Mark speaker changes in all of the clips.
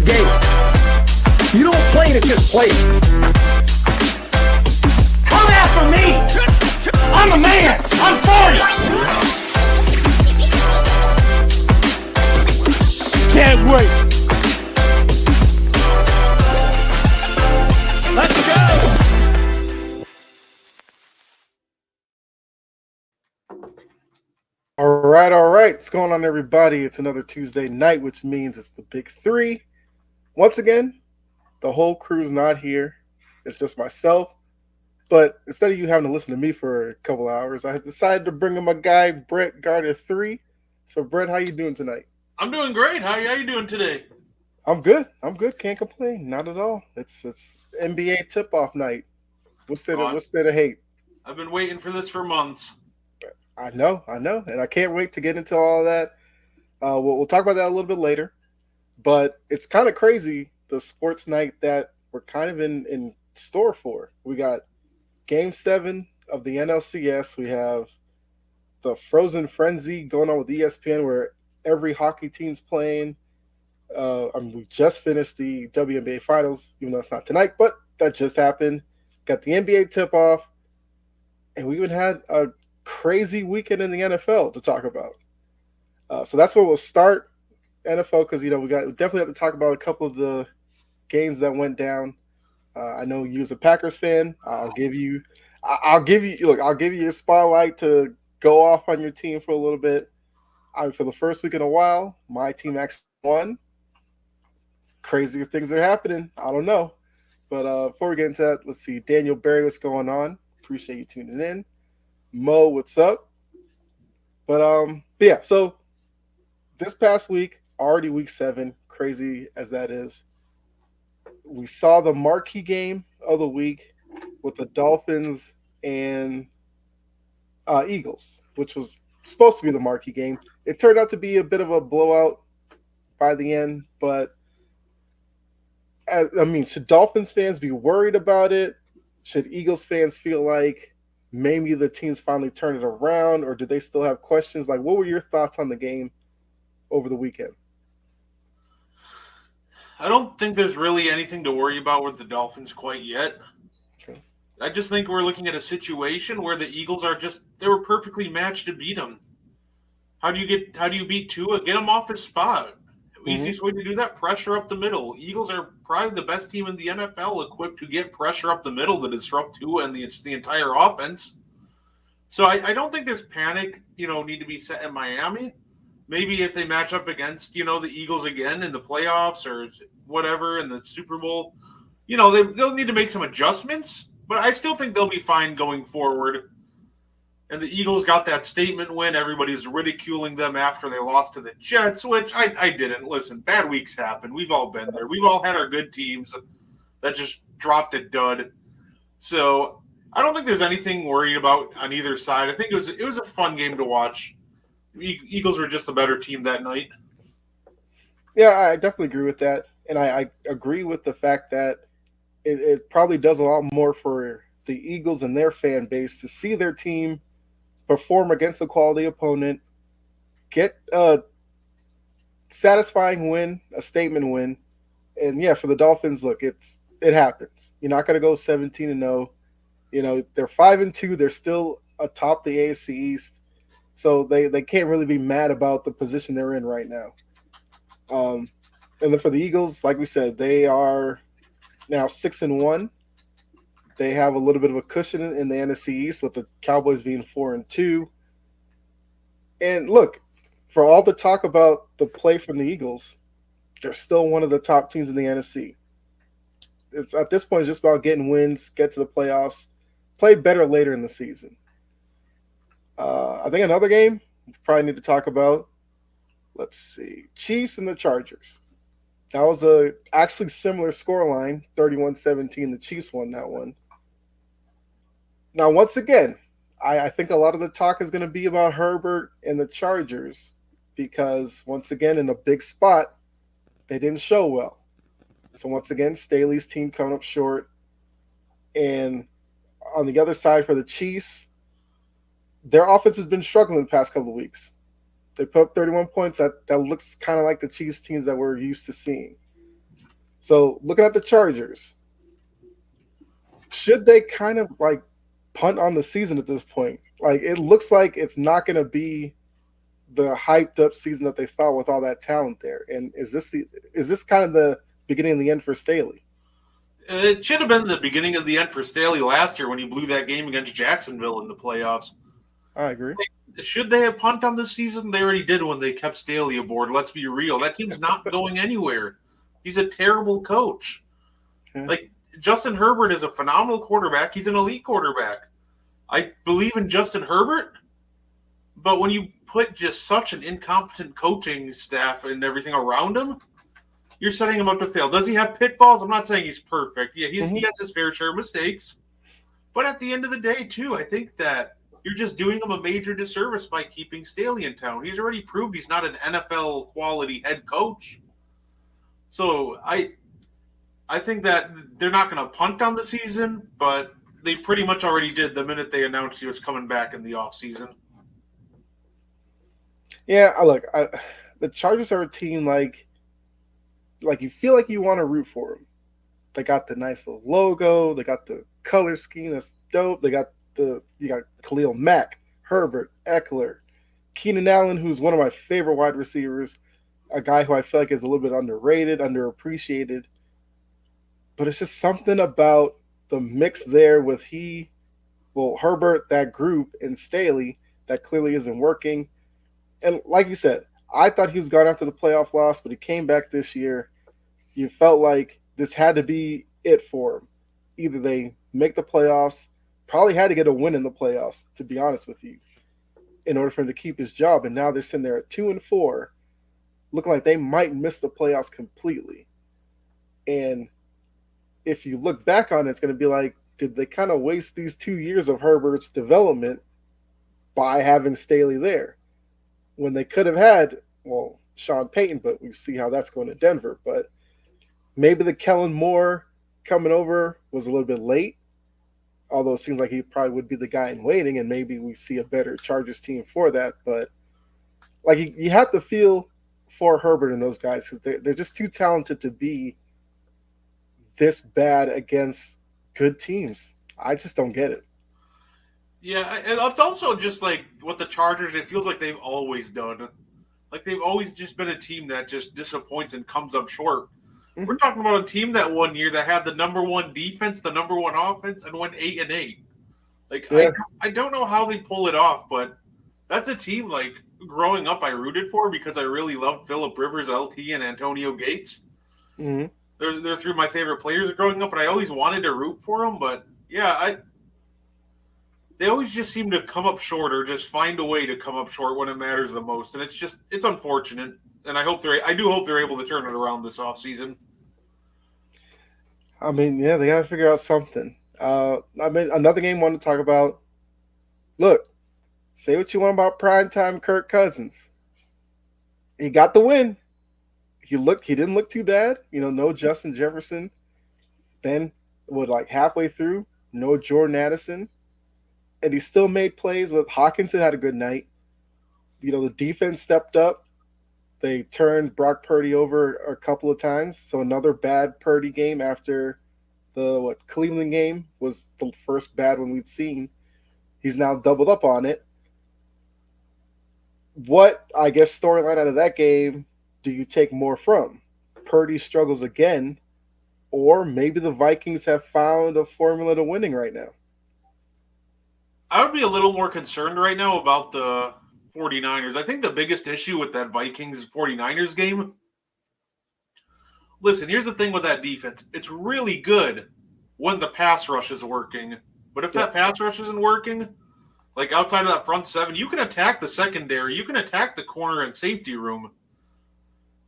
Speaker 1: game. You don't play to just play it. Come after me! I'm a man! I'm for you! Can't wait! Let's go!
Speaker 2: All right. What's going on, everybody? It's another Tuesday night, which means it's the Big Three. Once again, the whole crew's not here. It's just myself. But instead of you having to listen to me for a couple hours, I decided to bring in my guy, Brett Garter 3. So, Brett, how you doing tonight?
Speaker 3: I'm doing great. How you doing today?
Speaker 2: I'm good. Can't complain. Not at all. It's NBA tip-off night. What's there to hate?
Speaker 3: I've been waiting for this for months.
Speaker 2: I know, and I can't wait to get into all of that. We'll talk about that a little bit later, but it's kind of crazy, the sports night that we're kind of in store for. We got Game 7 of the NLCS. We have the Frozen Frenzy going on with ESPN, where every hockey team's playing. We just finished the WNBA Finals, even though it's not tonight, but that just happened. Got the NBA tip-off, and we even had a crazy weekend in the NFL to talk about. So that's where we'll start, NFL, because we definitely have to talk about a couple of the games that went down. I know you as a Packers fan. I'll give you your spotlight to go off on your team for a little bit. For the first week in a while, my team actually won. Crazier things are happening. I don't know, but before we get into that, let's see. Daniel Berry, what's going on? Appreciate you tuning in. Mo, what's up? But yeah, so this past week, already week 7, crazy as that is, we saw the marquee game of the week with the Dolphins and Eagles, which was supposed to be the marquee game. It turned out to be a bit of a blowout by the end, but should Dolphins fans be worried about it? Should Eagles fans feel like maybe the teams finally turned it around, or do they still have questions? Like, what were your thoughts on the game over the weekend?
Speaker 3: I don't think there's really anything to worry about with the Dolphins quite yet.
Speaker 2: Okay.
Speaker 3: I just think we're looking at a situation where the Eagles they were perfectly matched to beat them. How do you beat Tua? Get him off his spot. Easiest way to do that, pressure up the middle. Eagles are probably the best team in the NFL equipped to get pressure up the middle to disrupt Tua and the entire offense. So I don't think there's panic, need to be set in Miami. Maybe if they match up against, the Eagles again in the playoffs or whatever in the Super Bowl, they'll need to make some adjustments. But I still think they'll be fine going forward. And the Eagles got that statement win. Everybody's ridiculing them after they lost to the Jets, which I didn't. Listen, bad weeks happen. We've all been there. We've all had our good teams that just dropped a dud. So I don't think there's anything worried about on either side. I think it was a fun game to watch. Eagles were just the better team that night.
Speaker 2: Yeah, I definitely agree with that. And I agree with the fact that it probably does a lot more for the Eagles and their fan base to see their team perform against a quality opponent, get a satisfying win, a statement win. And yeah, for the Dolphins, look, it happens. You're not going to go 17-0. They're 5-2. They're still atop the AFC East. So they can't really be mad about the position they're in right now. And then for the Eagles, like we said, they are now 6-1. They have a little bit of a cushion in the NFC East with the Cowboys being 4-2. And look, for all the talk about the play from the Eagles, they're still one of the top teams in the NFC. It's at this point, it's just about getting wins, get to the playoffs, play better later in the season. I think another game we probably need to talk about. Let's see. Chiefs and the Chargers. That was a actually similar scoreline, 31-17. The Chiefs won that one. Now, once again, I think a lot of the talk is going to be about Herbert and the Chargers because, once again, in a big spot, they didn't show well. So, once again, Staley's team coming up short. And on the other side for the Chiefs, their offense has been struggling the past couple of weeks. They put up 31 points. That looks kind of like the Chiefs teams that we're used to seeing. So looking at the Chargers, should they kind of like punt on the season at this point? Like it looks like it's not going to be the hyped up season that they thought with all that talent there. And is this kind of the beginning of the end for Staley?
Speaker 3: It should have been the beginning of the end for Staley last year when he blew that game against Jacksonville in the playoffs.
Speaker 2: I agree.
Speaker 3: Should they have punt on this season? They already did when they kept Staley aboard. Let's be real. That team's not going anywhere. He's a terrible coach.
Speaker 2: Yeah.
Speaker 3: Like, Justin Herbert is a phenomenal quarterback. He's an elite quarterback. I believe in Justin Herbert, but when you put just such an incompetent coaching staff and everything around him, you're setting him up to fail. Does he have pitfalls? I'm not saying he's perfect. Yeah, he has his fair share of mistakes. But at the end of the day, too, I think that you're just doing him a major disservice by keeping Staley in town. He's already proved he's not an NFL quality head coach. So I think that they're not going to punt on the season, but they pretty much already did the minute they announced he was coming back in the offseason.
Speaker 2: Yeah, look, the Chargers are a team like you feel like you want to root for them. They got the nice little logo. They got the color scheme that's dope. You got Khalil Mack, Herbert, Eckler, Keenan Allen, who's one of my favorite wide receivers, a guy who I feel like is a little bit underrated, underappreciated. But it's just something about the mix there with Herbert, that group, and Staley that clearly isn't working. And like you said, I thought he was gone after the playoff loss, but he came back this year. You felt like this had to be it for him. Either they make the playoffs, probably had to get a win in the playoffs, to be honest with you, in order for him to keep his job. And now they're sitting there at 2-4, looking like they might miss the playoffs completely. And if you look back on it, it's going to be like, did they kind of waste these 2 years of Herbert's development by having Staley there? When they could have had, Sean Payton, but we see how that's going to Denver. But maybe the Kellen Moore coming over was a little bit late, although it seems like he probably would be the guy in waiting, and maybe we see a better Chargers team for that. But like you have to feel for Herbert and those guys because they're just too talented to be this bad against good teams. I just don't get it.
Speaker 3: Yeah, and it's also just like what the Chargers, it feels like they've always done. Like they've always just been a team that just disappoints and comes up short. Mm-hmm. We're talking about a team that one year that had the number one defense, the number one offense, and went 8-8. Like yeah. I don't know how they pull it off, but that's a team like growing up I rooted for because I really loved Phillip Rivers, LT, and Antonio Gates.
Speaker 2: Mm-hmm.
Speaker 3: They're three of my favorite players growing up, and I always wanted to root for them. But yeah, they always just seem to come up short or just find a way to come up short when it matters the most. And it's unfortunate. And I do hope they're able to turn it around this offseason.
Speaker 2: I mean, yeah, they got to figure out something. Another game I want to talk about. Look, say what you want about primetime Kirk Cousins. He got the win. He didn't look too bad. No Justin Jefferson. Then, halfway through, no Jordan Addison. And he still made plays with Hawkinson had a good night. The defense stepped up. They turned Brock Purdy over a couple of times. So another bad Purdy game after the Cleveland game was the first bad one we'd seen. He's now doubled up on it. What, I guess, storyline out of that game do you take more from? Purdy struggles again, or maybe the Vikings have found a formula to winning right now?
Speaker 3: I would be a little more concerned right now about the 49ers. I think the biggest issue with that Vikings-49ers game, listen, here's the thing with that defense. It's really good when the pass rush is working. But if that pass rush isn't working, like outside of that front seven, you can attack the secondary. You can attack the corner and safety room.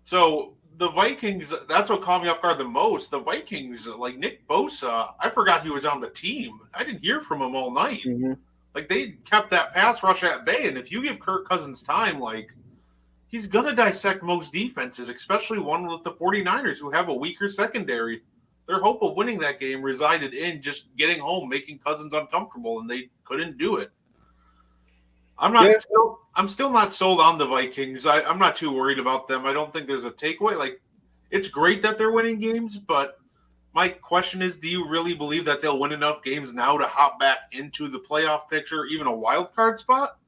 Speaker 3: So the Vikings, that's what caught me off guard the most. The Vikings, like Nick Bosa, I forgot he was on the team. I didn't hear from him all night.
Speaker 2: Mm-hmm.
Speaker 3: Like, they kept that pass rush at bay, and if you give Kirk Cousins time, he's going to dissect most defenses, especially one with the 49ers who have a weaker secondary. Their hope of winning that game resided in just getting home, making Cousins uncomfortable, and they couldn't do it. I'm still not sold on the Vikings. I'm not too worried about them. I don't think there's a takeaway. it's great that they're winning games, but my question is, do you really believe that they'll win enough games now to hop back into the playoff picture, even a wild card spot?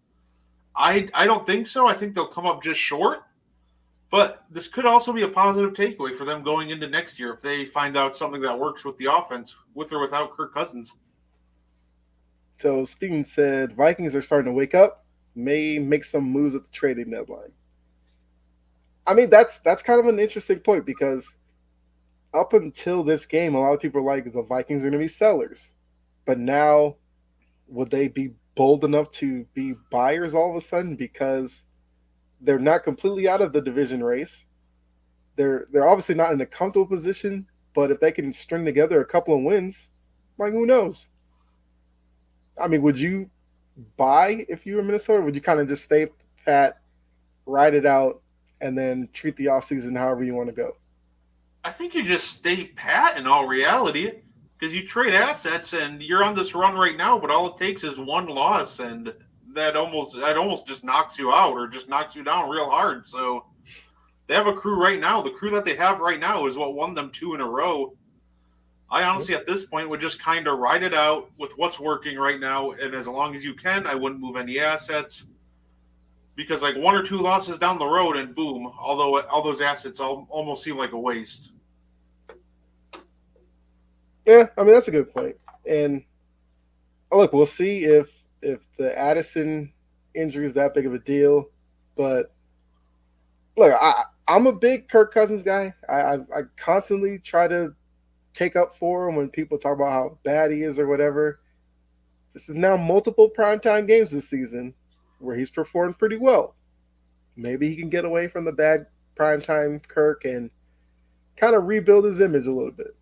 Speaker 3: I don't think so. I think they'll come up just short. But this could also be a positive takeaway for them going into next year if they find out something that works with the offense, with or without Kirk Cousins.
Speaker 2: So Steven said Vikings are starting to wake up, may make some moves at the trading deadline. I mean, that's kind of an interesting point because up until this game, a lot of people are like the Vikings are going to be sellers. But now, would they be bold enough to be buyers all of a sudden because they're not completely out of the division race? They're obviously not in a comfortable position, but if they can string together a couple of wins, like who knows? I mean, would you buy if you were Minnesota? Or would you kind of just stay pat, ride it out, and then treat the offseason however you want to go?
Speaker 3: I think you just stay pat in all reality because you trade assets and you're on this run right now, but all it takes is one loss and that almost just knocks you out or just knocks you down real hard. So they have a crew right now. The crew that they have right now is what won them 2 in a row. I honestly, at this point, would just kind of ride it out with what's working right now. And as long as you can, I wouldn't move any assets because like 1 or 2 losses down the road and boom, although all those assets almost seem like a waste.
Speaker 2: Yeah, I mean, that's a good point. And look, we'll see if the Addison injury is that big of a deal. But look, I'm a big Kirk Cousins guy. I constantly try to take up for him when people talk about how bad he is or whatever. This is now multiple primetime games this season where he's performed pretty well. Maybe he can get away from the bad primetime Kirk and kind of rebuild his image a little bit.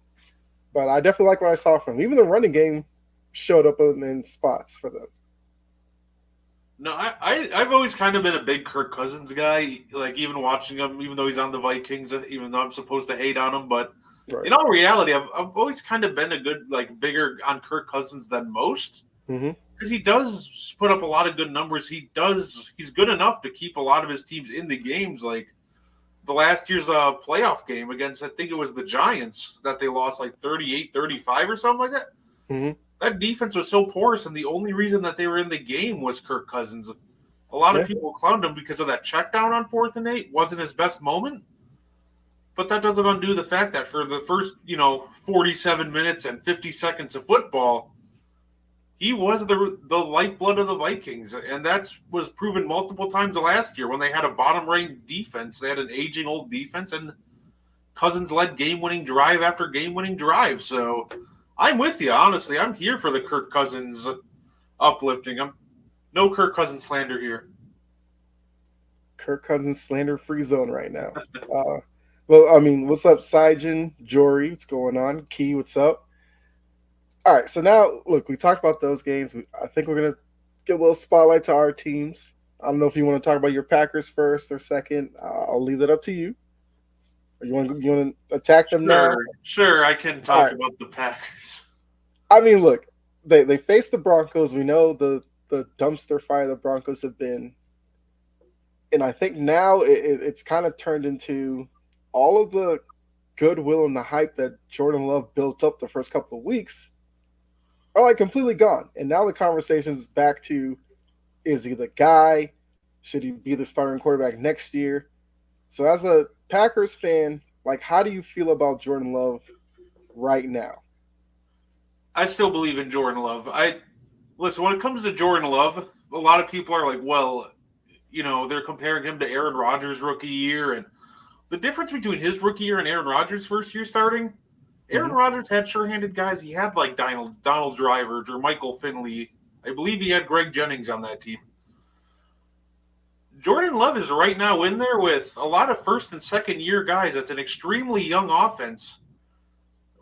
Speaker 2: But I definitely like what I saw from him. Even the running game showed up in spots for them.
Speaker 3: No, I've always kind of been a big Kirk Cousins guy. Like even watching him, even though he's on the Vikings, even though I'm supposed to hate on him, but right. In all reality, I've always kind of been a good bigger on Kirk Cousins than most because he does put up a lot of good numbers. He's good enough to keep a lot of his teams in the games. Like the last year's playoff game against, I think it was the Giants that they lost like 38-35 or something like that.
Speaker 2: Mm-hmm.
Speaker 3: That defense was so porous, and the only reason that they were in the game was Kirk Cousins. A lot of people clowned him because of that check down on 4th and 8. Wasn't his best moment. But that doesn't undo the fact that for the first, 47 minutes and 50 seconds of football, he was the lifeblood of the Vikings. And that was proven multiple times last year when they had a bottom-ranked defense. They had an aging old defense, and Cousins led game-winning drive after game-winning drive. So I'm with you, honestly. I'm here for the Kirk Cousins uplifting. No Kirk Cousins slander here.
Speaker 2: Kirk Cousins slander-free zone right now. Well, I mean, what's up, Sijin, Jory? What's going on? Key, what's up? All right, so now, look, we talked about those games. I think we're going to give a little spotlight to our teams. I don't know if you want to talk about your Packers first or second. I'll leave that up to you. Or you want to attack them now?
Speaker 3: Sure, I can talk about the Packers.
Speaker 2: I mean, look, they faced the Broncos. We know the dumpster fire the Broncos have been. And I think now it's kind of turned into all of the goodwill and the hype that Jordan Love built up the first couple of weeks are completely gone. And now the conversation is back to, is he the guy? Should he be the starting quarterback next year? So as a Packers fan, how do you feel about Jordan Love right now?
Speaker 3: I still believe in Jordan Love. Listen, when it comes to Jordan Love, a lot of people are like, well, they're comparing him to Aaron Rodgers' rookie year, and the difference between his rookie year and Aaron Rodgers' first year starting, Aaron Rodgers had sure-handed guys. He had Donald Driver or Michael Finley. I believe he had Greg Jennings on that team. Jordan Love is right now in there with a lot of first and second year guys. That's an extremely young offense.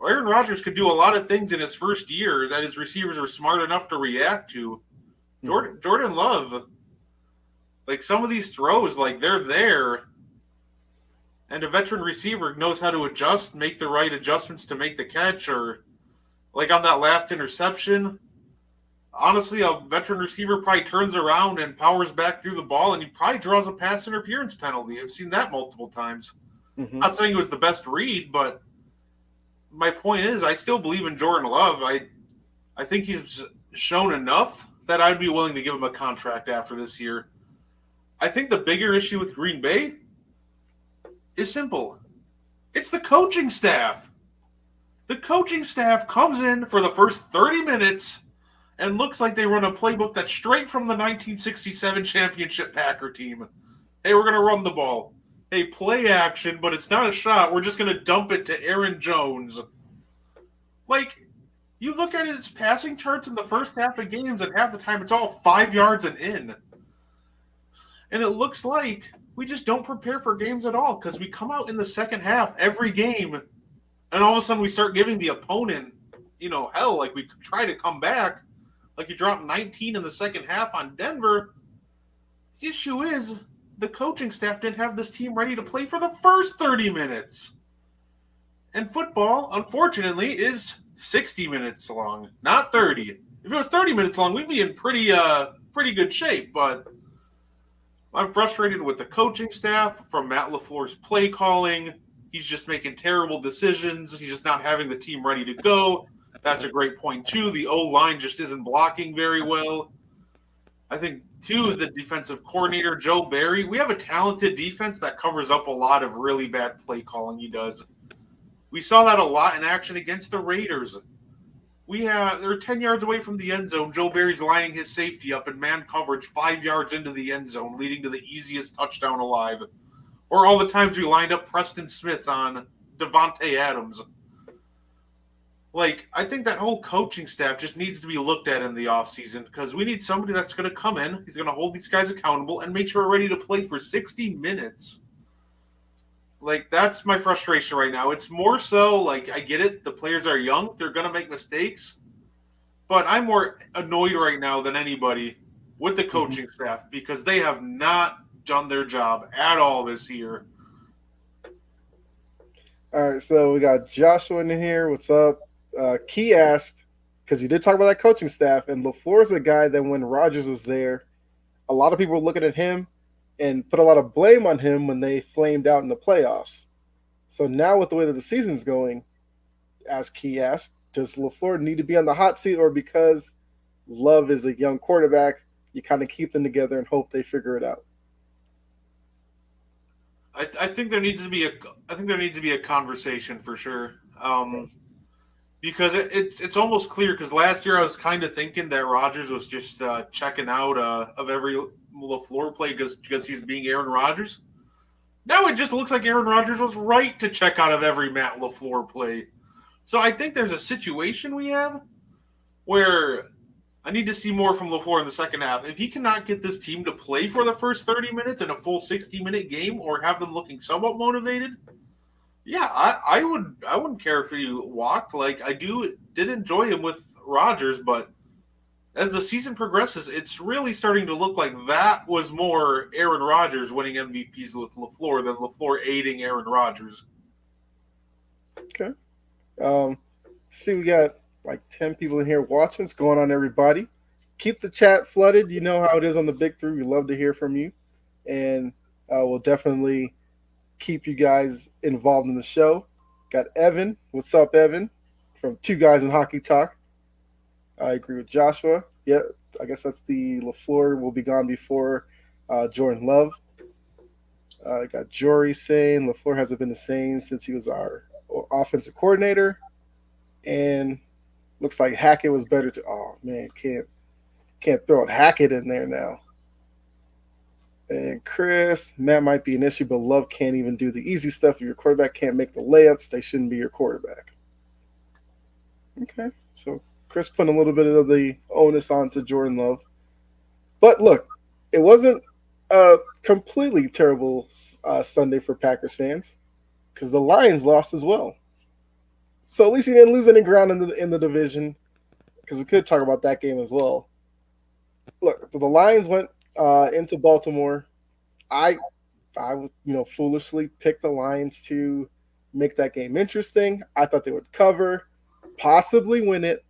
Speaker 3: Aaron Rodgers could do a lot of things in his first year that his receivers are smart enough to react to. Jordan Love, some of these throws, they're there. And a veteran receiver knows how to adjust, make the right adjustments to make the catch, or on that last interception. Honestly, a veteran receiver probably turns around and powers back through the ball, and he probably draws a pass interference penalty. I've seen that multiple times.
Speaker 2: Mm-hmm.
Speaker 3: Not saying it was the best read, but my point is, I still believe in Jordan Love. I think he's shown enough that I'd be willing to give him a contract after this year. I think the bigger issue with Green Bay is simple. It's the coaching staff. The coaching staff comes in for the first 30 minutes and looks like they run a playbook that's straight from the 1967 championship Packer team. Hey, we're going to run the ball. Hey, play action, but it's not a shot. We're just going to dump it to Aaron Jones. Like, you look at his passing charts in the first half of games, and half the time it's all 5 yards and in. And it looks like we just don't prepare for games at all because we come out in the second half every game, and all of a sudden we start giving the opponent, hell, like we try to come back. Like you dropped 19 in the second half on Denver. The issue is the coaching staff didn't have this team ready to play for the first 30 minutes. And football, unfortunately, is 60 minutes long, not 30. If it was 30 minutes long, we'd be in pretty good shape. But I'm frustrated with the coaching staff from Matt LaFleur's play calling. He's just making terrible decisions. He's just not having the team ready to go. That's a great point, too. The O-line just isn't blocking very well. I think, too, the defensive coordinator, Joe Barry, we have a talented defense that covers up a lot of really bad play calling he does. We saw that a lot in action against the Raiders. They're 10 yards away from the end zone. Joe Barry's lining his safety up in man coverage 5 yards into the end zone, leading to the easiest touchdown alive. Or all the times we lined up Preston Smith on Devontae Adams. Like, I think that whole coaching staff just needs to be looked at in the offseason because we need somebody that's going to come in, he's going to hold these guys accountable, and make sure we're ready to play for 60 minutes. Like, that's my frustration right now. It's more so, like, I get it. The players are young. They're going to make mistakes. But I'm more annoyed right now than anybody with the coaching staff because they have not done their job at all this year.
Speaker 2: All right, so we got Joshua in here. What's up? Key asked, because you did talk about that coaching staff, and LaFleur's a guy that when Rodgers was there, a lot of people were looking at him and put a lot of blame on him when they flamed out in the playoffs. So now with the way that the season's going, as Key asked, does LaFleur need to be on the hot seat, or because Love is a young quarterback, you kind of keep them together and hope they figure it out?
Speaker 3: I think there needs to be a conversation for sure. Because it's almost clear. Because last year I was kind of thinking that Rodgers was just checking out of every LaFleur play because he's being Aaron Rodgers. Now it just looks like Aaron Rodgers was right to check out of every Matt LaFleur play. So I think there's a situation we have where I need to see more from LaFleur in the second half. If he cannot get this team to play for the first 30 minutes in a full 60-minute game or have them looking somewhat motivated, yeah, I wouldn't care if he walked. Like, I did enjoy him with Rodgers, but as the season progresses, it's really starting to look like that was more Aaron Rodgers winning MVPs with LaFleur than LaFleur aiding Aaron Rodgers.
Speaker 2: Okay. See, we got like 10 people in here watching. What's going on, everybody? Keep the chat flooded. You know how it is on the Big Three. We love to hear from you. And we'll definitely keep you guys involved in the show. Got Evan. What's up, Evan? From Two Guys in Hockey Talk. I agree with Joshua. Yeah, I guess that's the LaFleur will be gone before Jordan Love. I got Jory saying LaFleur hasn't been the same since he was our offensive coordinator. And looks like Hackett was better to. Oh man, can't throw it Hackett in there now. And Chris, Matt might be an issue, but Love can't even do the easy stuff. If your quarterback can't make the layups, they shouldn't be your quarterback. Okay, so Chris putting a little bit of the onus onto Jordan Love. But look, it wasn't a completely terrible Sunday for Packers fans because the Lions lost as well. So at least he didn't lose any ground in the division, because we could talk about that game as well. Look, the Lions went into Baltimore. I foolishly picked the Lions to make that game interesting. I thought they would cover, possibly win it,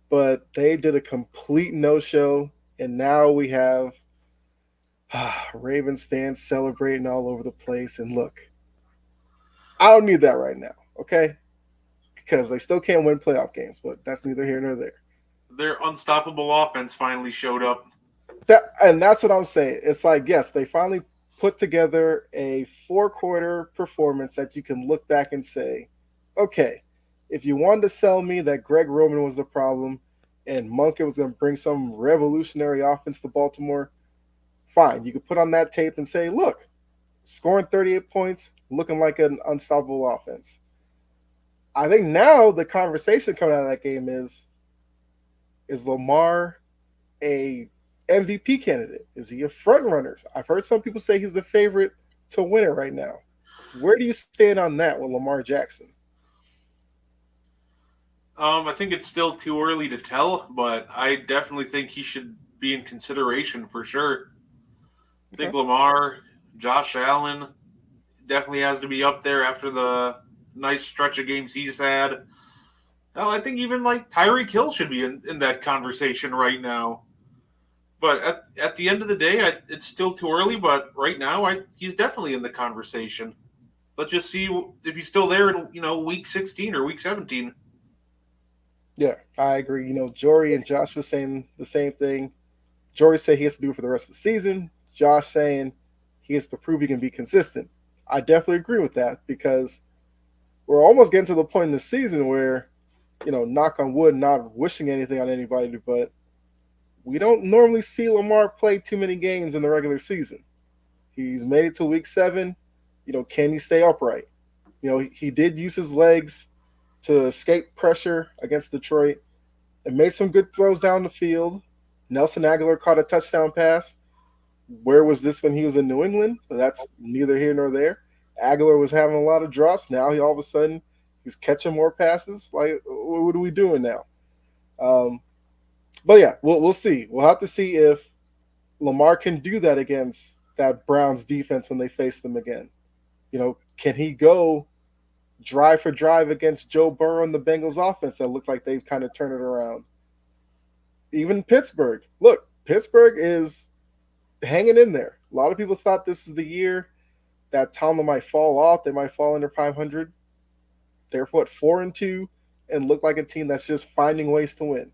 Speaker 2: but they did a complete no-show, and now we have Ravens fans celebrating all over the place. And look, I don't need that right now, okay? Because they still can't win playoff games, but that's neither here nor there.
Speaker 3: Their unstoppable offense finally showed up.
Speaker 2: That's what I'm saying. It's like, yes, they finally put together a 4-quarter performance that you can look back and say, okay, if you wanted to sell me that Greg Roman was the problem and Monken was going to bring some revolutionary offense to Baltimore, fine. You could put on that tape and say, look, scoring 38 points, looking like an unstoppable offense. I think now the conversation coming out of that game is Lamar a MVP candidate? Is he a front runner? I've heard some people say he's the favorite to win it right now. Where do you stand on that with Lamar Jackson?
Speaker 3: I think it's still too early to tell, but I definitely think he should be in consideration for sure. I think Lamar, Josh Allen definitely has to be up there after the nice stretch of games he's had. Hell, I think even like Tyreek Hill should be in that conversation right now. But at the end of the day, it's still too early. But right now, he's definitely in the conversation. Let's just see if he's still there in week 16 or week 17.
Speaker 2: Yeah, I agree. Jory and Josh were saying the same thing. Jory said he has to do it for the rest of the season. Josh saying he has to prove he can be consistent. I definitely agree with that because we're almost getting to the point in the season where, knock on wood, not wishing anything on anybody, but we don't normally see Lamar play too many games in the regular season. He's made it to week 7. Can he stay upright? He did use his legs to escape pressure against Detroit and made some good throws down the field. Nelson Aguilar caught a touchdown pass. Where was this when he was in New England? That's neither here nor there. Aguilar was having a lot of drops. Now all of a sudden he's catching more passes. Like, what are we doing now? But yeah, we'll see. We'll have to see if Lamar can do that against that Browns defense when they face them again. Can he go drive for drive against Joe Burrow and the Bengals offense that look like they've kind of turned it around? Even Pittsburgh. Look, Pittsburgh is hanging in there. A lot of people thought this is the year that Tomlin might fall off. They might fall under 500. They're 4-2 and look like a team that's just finding ways to win.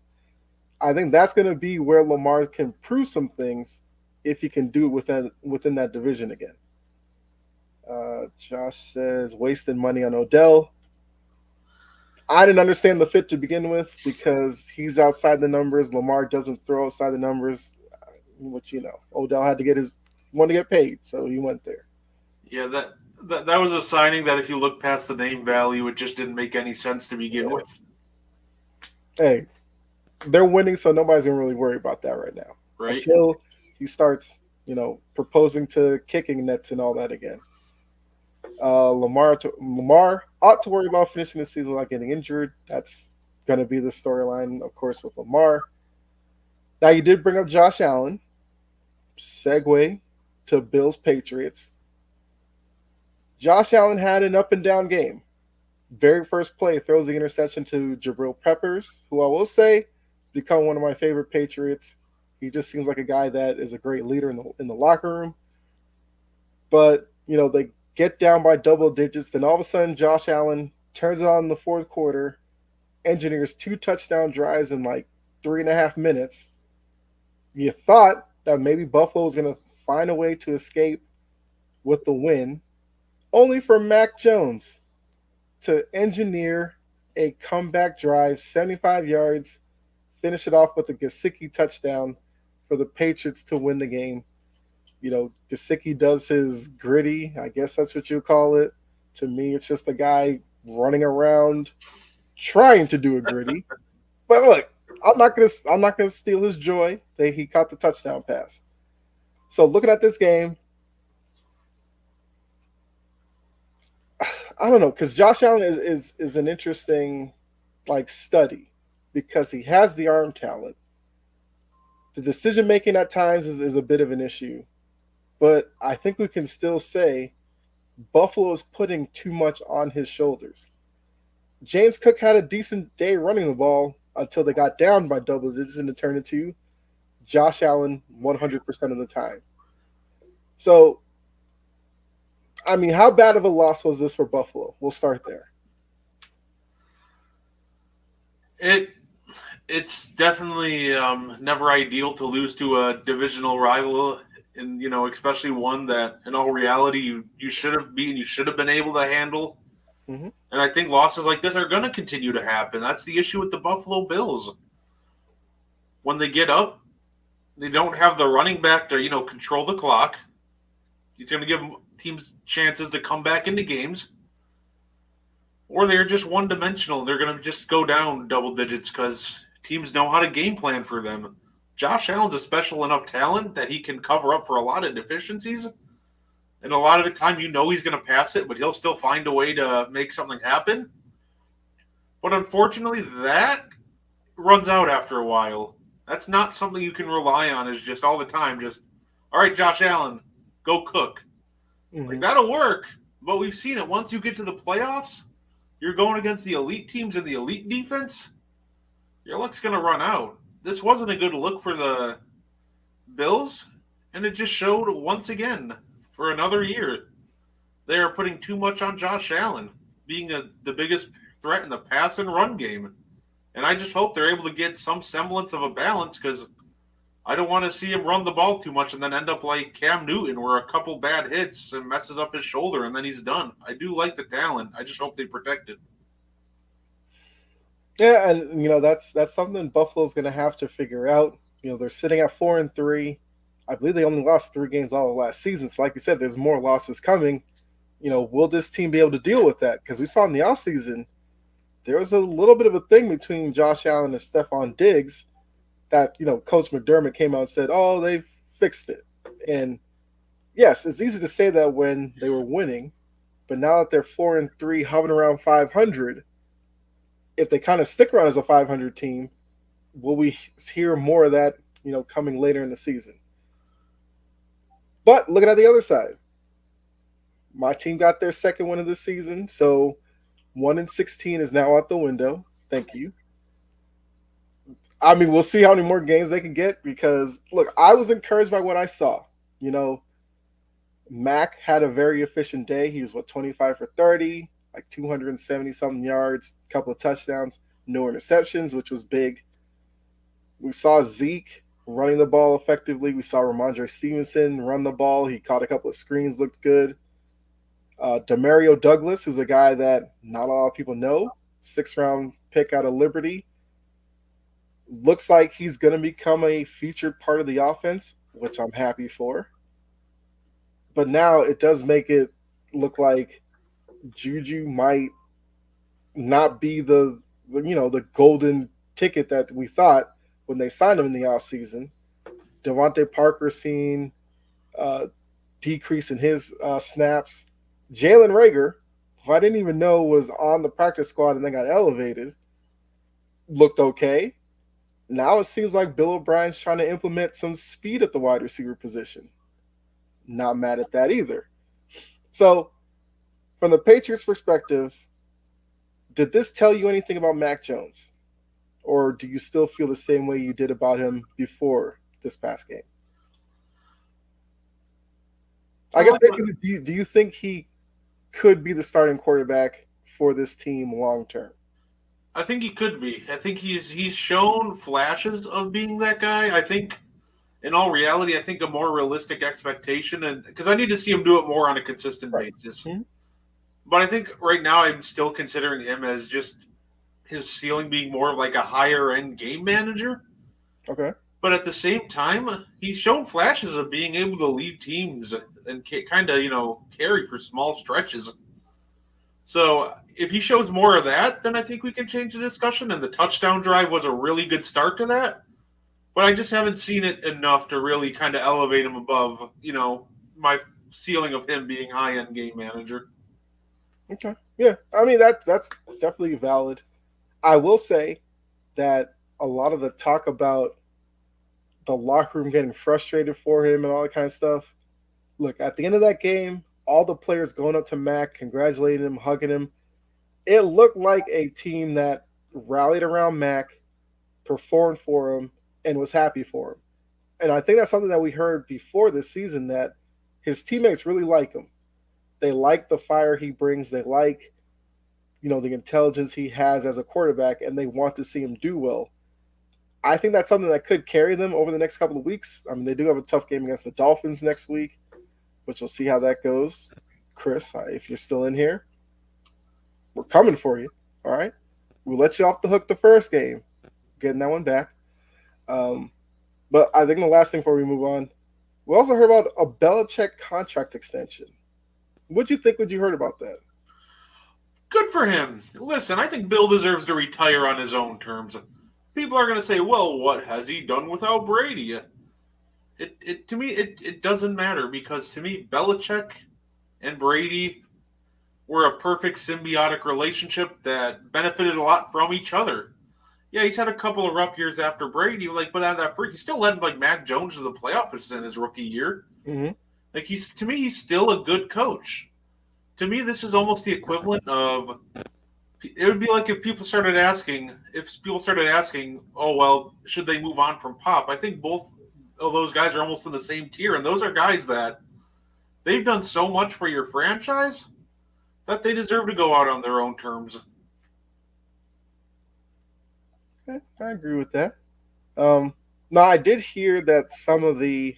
Speaker 2: I think that's going to be where Lamar can prove some things if he can do it within that division again. Josh says wasting money on Odell. I didn't understand the fit to begin with because he's outside the numbers. Lamar doesn't throw outside the numbers. Which Odell had to want to get paid, so he went there.
Speaker 3: Yeah, that was a signing that if you look past the name value, it just didn't make any sense to begin with.
Speaker 2: Hey, they're winning, so nobody's gonna really worry about that right now.
Speaker 3: Right.
Speaker 2: Until he starts, proposing to kicking nets and all that again. Lamar ought to worry about finishing the season without getting injured. That's going to be the storyline, of course, with Lamar. Now, you did bring up Josh Allen. Segue to Bills Patriots. Josh Allen had an up and down game. Very first play, throws the interception to Jabril Peppers, who I will say has become one of my favorite Patriots. He just seems like a guy that is a great leader in the locker room. But, they get down by double digits. Then all of a sudden, Josh Allen turns it on in the fourth quarter, engineers 2 touchdown drives in like 3.5 minutes. You thought that maybe Buffalo was going to find a way to escape with the win, only for Mac Jones to engineer a comeback drive, 75 yards, finish it off with a Gesicki touchdown for the Patriots to win the game. Gesicki does his gritty, I guess that's what you call it. To me, it's just a guy running around trying to do a gritty. But look, I'm not gonna steal his joy that he caught the touchdown pass. So looking at this game, I don't know, because Josh Allen is an interesting study because he has the arm talent. The decision making at times is a bit of an issue. But I think we can still say Buffalo is putting too much on his shoulders. James Cook had a decent day running the ball until they got down by double digits and it turned into Josh Allen 100% of the time. So I mean, how bad of a loss was this for Buffalo? We'll start there.
Speaker 3: It's definitely never ideal to lose to a divisional rival, and especially one that, in all reality, you should have beaten, you should have been able to handle.
Speaker 2: Mm-hmm.
Speaker 3: And I think losses like this are going to continue to happen. That's the issue with the Buffalo Bills. When they get up, they don't have the running back to control the clock. He's going to give teams chances to come back into games. Or they're just one-dimensional. They're going to just go down double digits because teams know how to game plan for them. Josh Allen's a special enough talent that he can cover up for a lot of deficiencies. And a lot of the time he's going to pass it, but he'll still find a way to make something happen. But unfortunately, that runs out after a while. That's not something you can rely on is just all the time. Just, all right, Josh Allen, go cook.
Speaker 2: Mm-hmm.
Speaker 3: Like, that'll work. But we've seen it. Once you get to the playoffs, you're going against the elite teams and the elite defense, your luck's going to run out. This wasn't a good look for the Bills, and it just showed once again for another year. They are putting too much on Josh Allen, being the biggest threat in the pass and run game. And I just hope they're able to get some semblance of a balance because I don't want to see him run the ball too much and then end up like Cam Newton where a couple bad hits and messes up his shoulder and then he's done. I do like the talent. I just hope they protect it.
Speaker 2: Yeah, and that's something Buffalo's going to have to figure out. They're sitting at 4-3. I believe they only lost 3 games all of last season. So like you said, there's more losses coming. Will this team be able to deal with that? Because we saw in the offseason, there was a little bit of a thing between Josh Allen and Stephon Diggs that, Coach McDermott came out and said, oh, they've fixed it. And yes, it's easy to say that when they were winning, but now that they're 4-3, hovering around 500, if they kind of stick around as a 500 team, will we hear more of that, coming later in the season? But looking at the other side, my team got their second win of the season, so 1-16 is now out the window. Thank you. I mean, we'll see how many more games they can get because, look, I was encouraged by what I saw. Mac had a very efficient day. He was, 25 for 30, like 270-something yards, a couple of touchdowns, no interceptions, which was big. We saw Zeke running the ball effectively. We saw Ramondre Stevenson run the ball. He caught a couple of screens, looked good. Demario Douglas, who's a guy that not a lot of people know, 6th-round pick out of Liberty. Looks like he's going to become a featured part of the offense, which I'm happy for. But now it does make it look like Juju might not be the golden ticket that we thought when they signed him in the offseason. Devontae Parker seeing decrease in his snaps. Jalen Reagor, who I didn't even know was on the practice squad and then got elevated, looked okay. Now it seems like Bill O'Brien's trying to implement some speed at the wide receiver position. Not mad at that either. So, from the Patriots' perspective, did this tell you anything about Mac Jones? Or do you still feel the same way you did about him before this past game? I guess basically, do you think he could be the starting quarterback for this team long term?
Speaker 3: I think he could be. I think he's shown flashes of being that guy. I think, in all reality, I think a more realistic expectation, and because I need to see him do it more on a consistent basis. Mm-hmm. But I think right now I'm still considering him as just his ceiling being more of like a higher end game manager.
Speaker 2: Okay.
Speaker 3: But at the same time, he's shown flashes of being able to lead teams and kind of, carry for small stretches. So if he shows more of that, then I think we can change the discussion. And the touchdown drive was a really good start to that. But I just haven't seen it enough to really kind of elevate him above, my ceiling of him being high-end game manager.
Speaker 2: Okay. Yeah. I mean, that's definitely valid. I will say that a lot of the talk about the locker room getting frustrated for him and all that kind of stuff. Look, at the end of that game, all the players going up to Mac, congratulating him, hugging him. It looked like a team that rallied around Mac, performed for him, and was happy for him. And I think that's something that we heard before this season, that his teammates really like him. They like the fire he brings. They like, the intelligence he has as a quarterback, and they want to see him do well. I think that's something that could carry them over the next couple of weeks. I mean, they do have a tough game against the Dolphins next week, which we'll see how that goes. Chris, if you're still in here, we're coming for you. All right, we'll let you off the hook the first game, getting that one back. But I think the last thing before we move on, we also heard about a Belichick contract extension. What'd you think when you heard about that?
Speaker 3: Good for him. Listen, I think Bill deserves to retire on his own terms. People are going to say, well, what has he done without Brady? To me, it doesn't matter, because to me, Belichick and Brady were a perfect symbiotic relationship that benefited a lot from each other. Yeah, he's had a couple of rough years after Brady, but out of that he still led Mac Jones to the playoffs in his rookie year.
Speaker 2: Mm-hmm.
Speaker 3: He's still a good coach. To me, this is almost the equivalent of, it would be like if people started asking, oh, well, should they move on from Pop? I think both of those guys are almost in the same tier, and those are guys that they've done so much for your franchise that they deserve to go out on their own terms.
Speaker 2: Okay, I agree with that. Now, I did hear that some of the,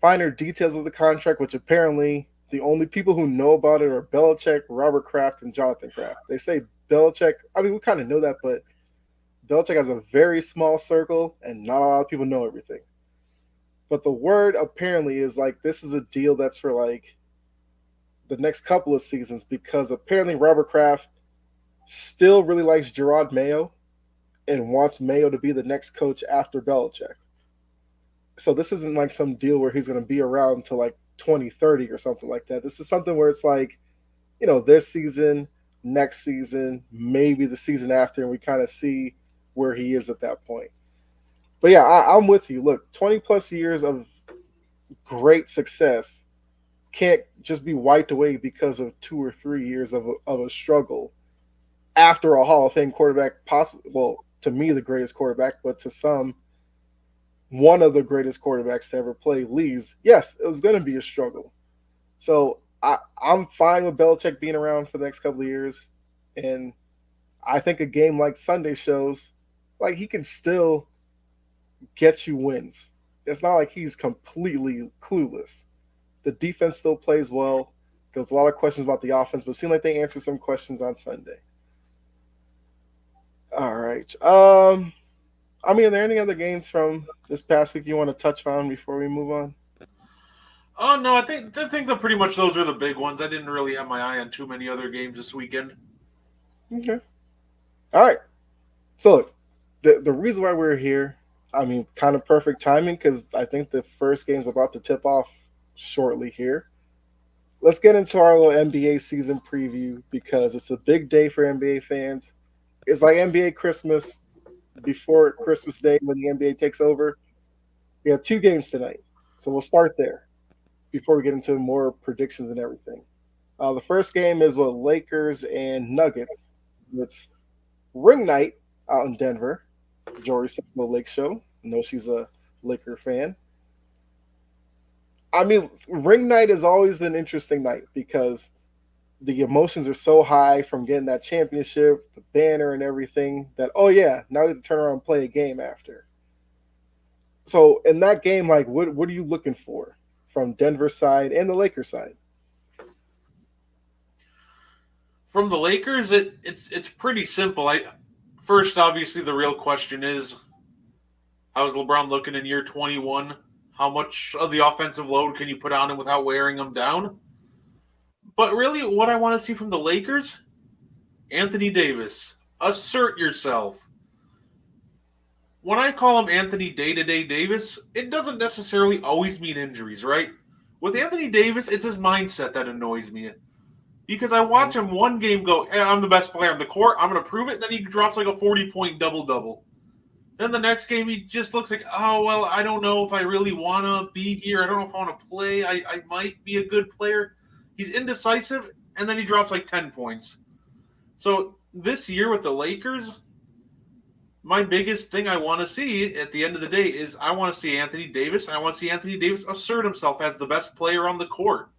Speaker 2: finer details of the contract, which apparently the only people who know about it are Belichick, Robert Kraft, and Jonathan Kraft. They say Belichick, we kind of know that, but Belichick has a very small circle, and not a lot of people know everything. But the word apparently is this is a deal that's for the next couple of seasons, because apparently Robert Kraft still really likes Gerard Mayo and wants Mayo to be the next coach after Belichick. So this isn't some deal where he's going to be around until 2030 or something like that. This is something where it's this season, next season, maybe the season after, and we kind of see where he is at that point. But yeah, I'm with you. Look, 20 plus years of great success can't just be wiped away because of 2 or 3 years of a struggle after a Hall of Fame quarterback, possibly, well, to me, the greatest quarterback, but to some, one of the greatest quarterbacks to ever play leaves. Yes, it was going to be a struggle. So I'm fine with Belichick being around for the next couple of years. And I think a game like Sunday shows, he can still get you wins. It's not like he's completely clueless. The defense still plays well. There's a lot of questions about the offense, but it seemed like they answered some questions on Sunday. All right. Are there any other games from this past week you want to touch on before we move on?
Speaker 3: Oh, no, I think that pretty much those are the big ones. I didn't really have my eye on too many other games this weekend.
Speaker 2: Okay. All right. So, look, the reason why we're here, kind of perfect timing, because I think the first game's about to tip off shortly here. Let's get into our little NBA season preview, because it's a big day for NBA fans. It's like NBA Christmas before Christmas Day when the NBA takes over. We have 2 games tonight, so we'll start there before we get into more predictions and everything. The first game is Lakers and Nuggets. It's ring night out in Denver. Jory Sexmo Lake Show. I know she's a Laker fan. Ring night is always an interesting night because the emotions are so high from getting that championship, the banner and everything, that, oh yeah, now we have to turn around and play a game after. So in that game, what are you looking for from Denver's side and the Lakers side?
Speaker 3: From the Lakers, it's pretty simple. First, obviously, the real question is, how's LeBron looking in year 21? How much of the offensive load can you put on him without wearing him down? But really, what I want to see from the Lakers, Anthony Davis, assert yourself. When I call him Anthony Day-to-Day Davis, it doesn't necessarily always mean injuries, right? With Anthony Davis, it's his mindset that annoys me. Because I watch him one game go, I'm the best player on the court, I'm going to prove it, then he drops a 40-point double-double. Then the next game, he just looks like, oh, well, I don't know if I really want to be here. I don't know if I want to play. I might be a good player. He's indecisive, and then he drops 10 points. So this year with the Lakers, my biggest thing I want to see at the end of the day is I want to see Anthony Davis, and I want to see Anthony Davis assert himself as the best player on the court.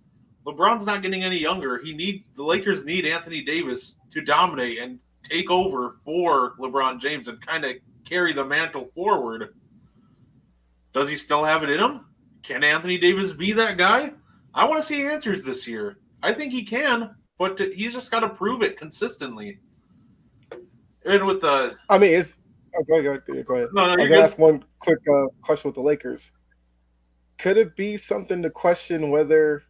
Speaker 3: LeBron's not getting any younger. The Lakers need Anthony Davis to dominate and take over for LeBron James and kind of carry the mantle forward. Does he still have it in him? Can Anthony Davis be that guy? I want to see answers this year. I think he can, but he's just got to prove it consistently. And with the,
Speaker 2: I mean, it's go ahead.
Speaker 3: No,
Speaker 2: I was gonna ask one quick question with the Lakers. Could it be something to question whether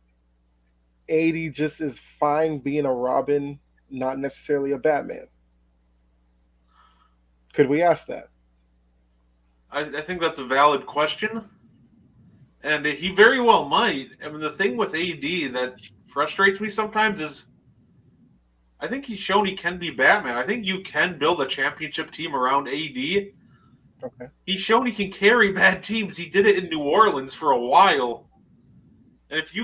Speaker 2: AD just is fine being a Robin, not necessarily a Batman? Could we ask that?
Speaker 3: I think that's a valid question. And he very well might. I mean, the thing with AD that frustrates me sometimes is I think he's shown he can be Batman. I think you can build a championship team around AD.
Speaker 2: Okay.
Speaker 3: He's shown he can carry bad teams. He did it in New Orleans for a while. And if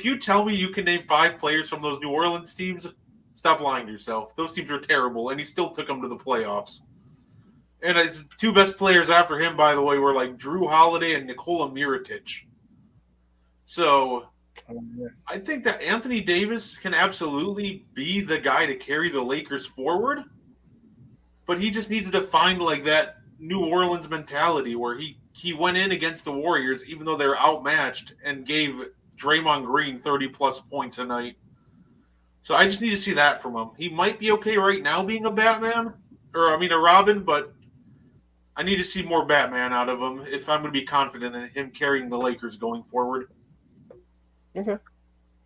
Speaker 3: you tell me you can name 5 players from those New Orleans teams, stop lying to yourself. Those teams are terrible, and he still took them to the playoffs. And his 2 best players after him, by the way, were like Drew Holiday and Nikola Mirotic. So I think that Anthony Davis can absolutely be the guy to carry the Lakers forward, but he just needs to find like that New Orleans mentality where he went in against the Warriors even though they were outmatched and gave Draymond Green 30-plus points a night. So I just need to see that from him. He might be okay right now being a Robin, but I need to see more Batman out of him if I'm going to be confident in him carrying the Lakers going forward.
Speaker 2: Okay. All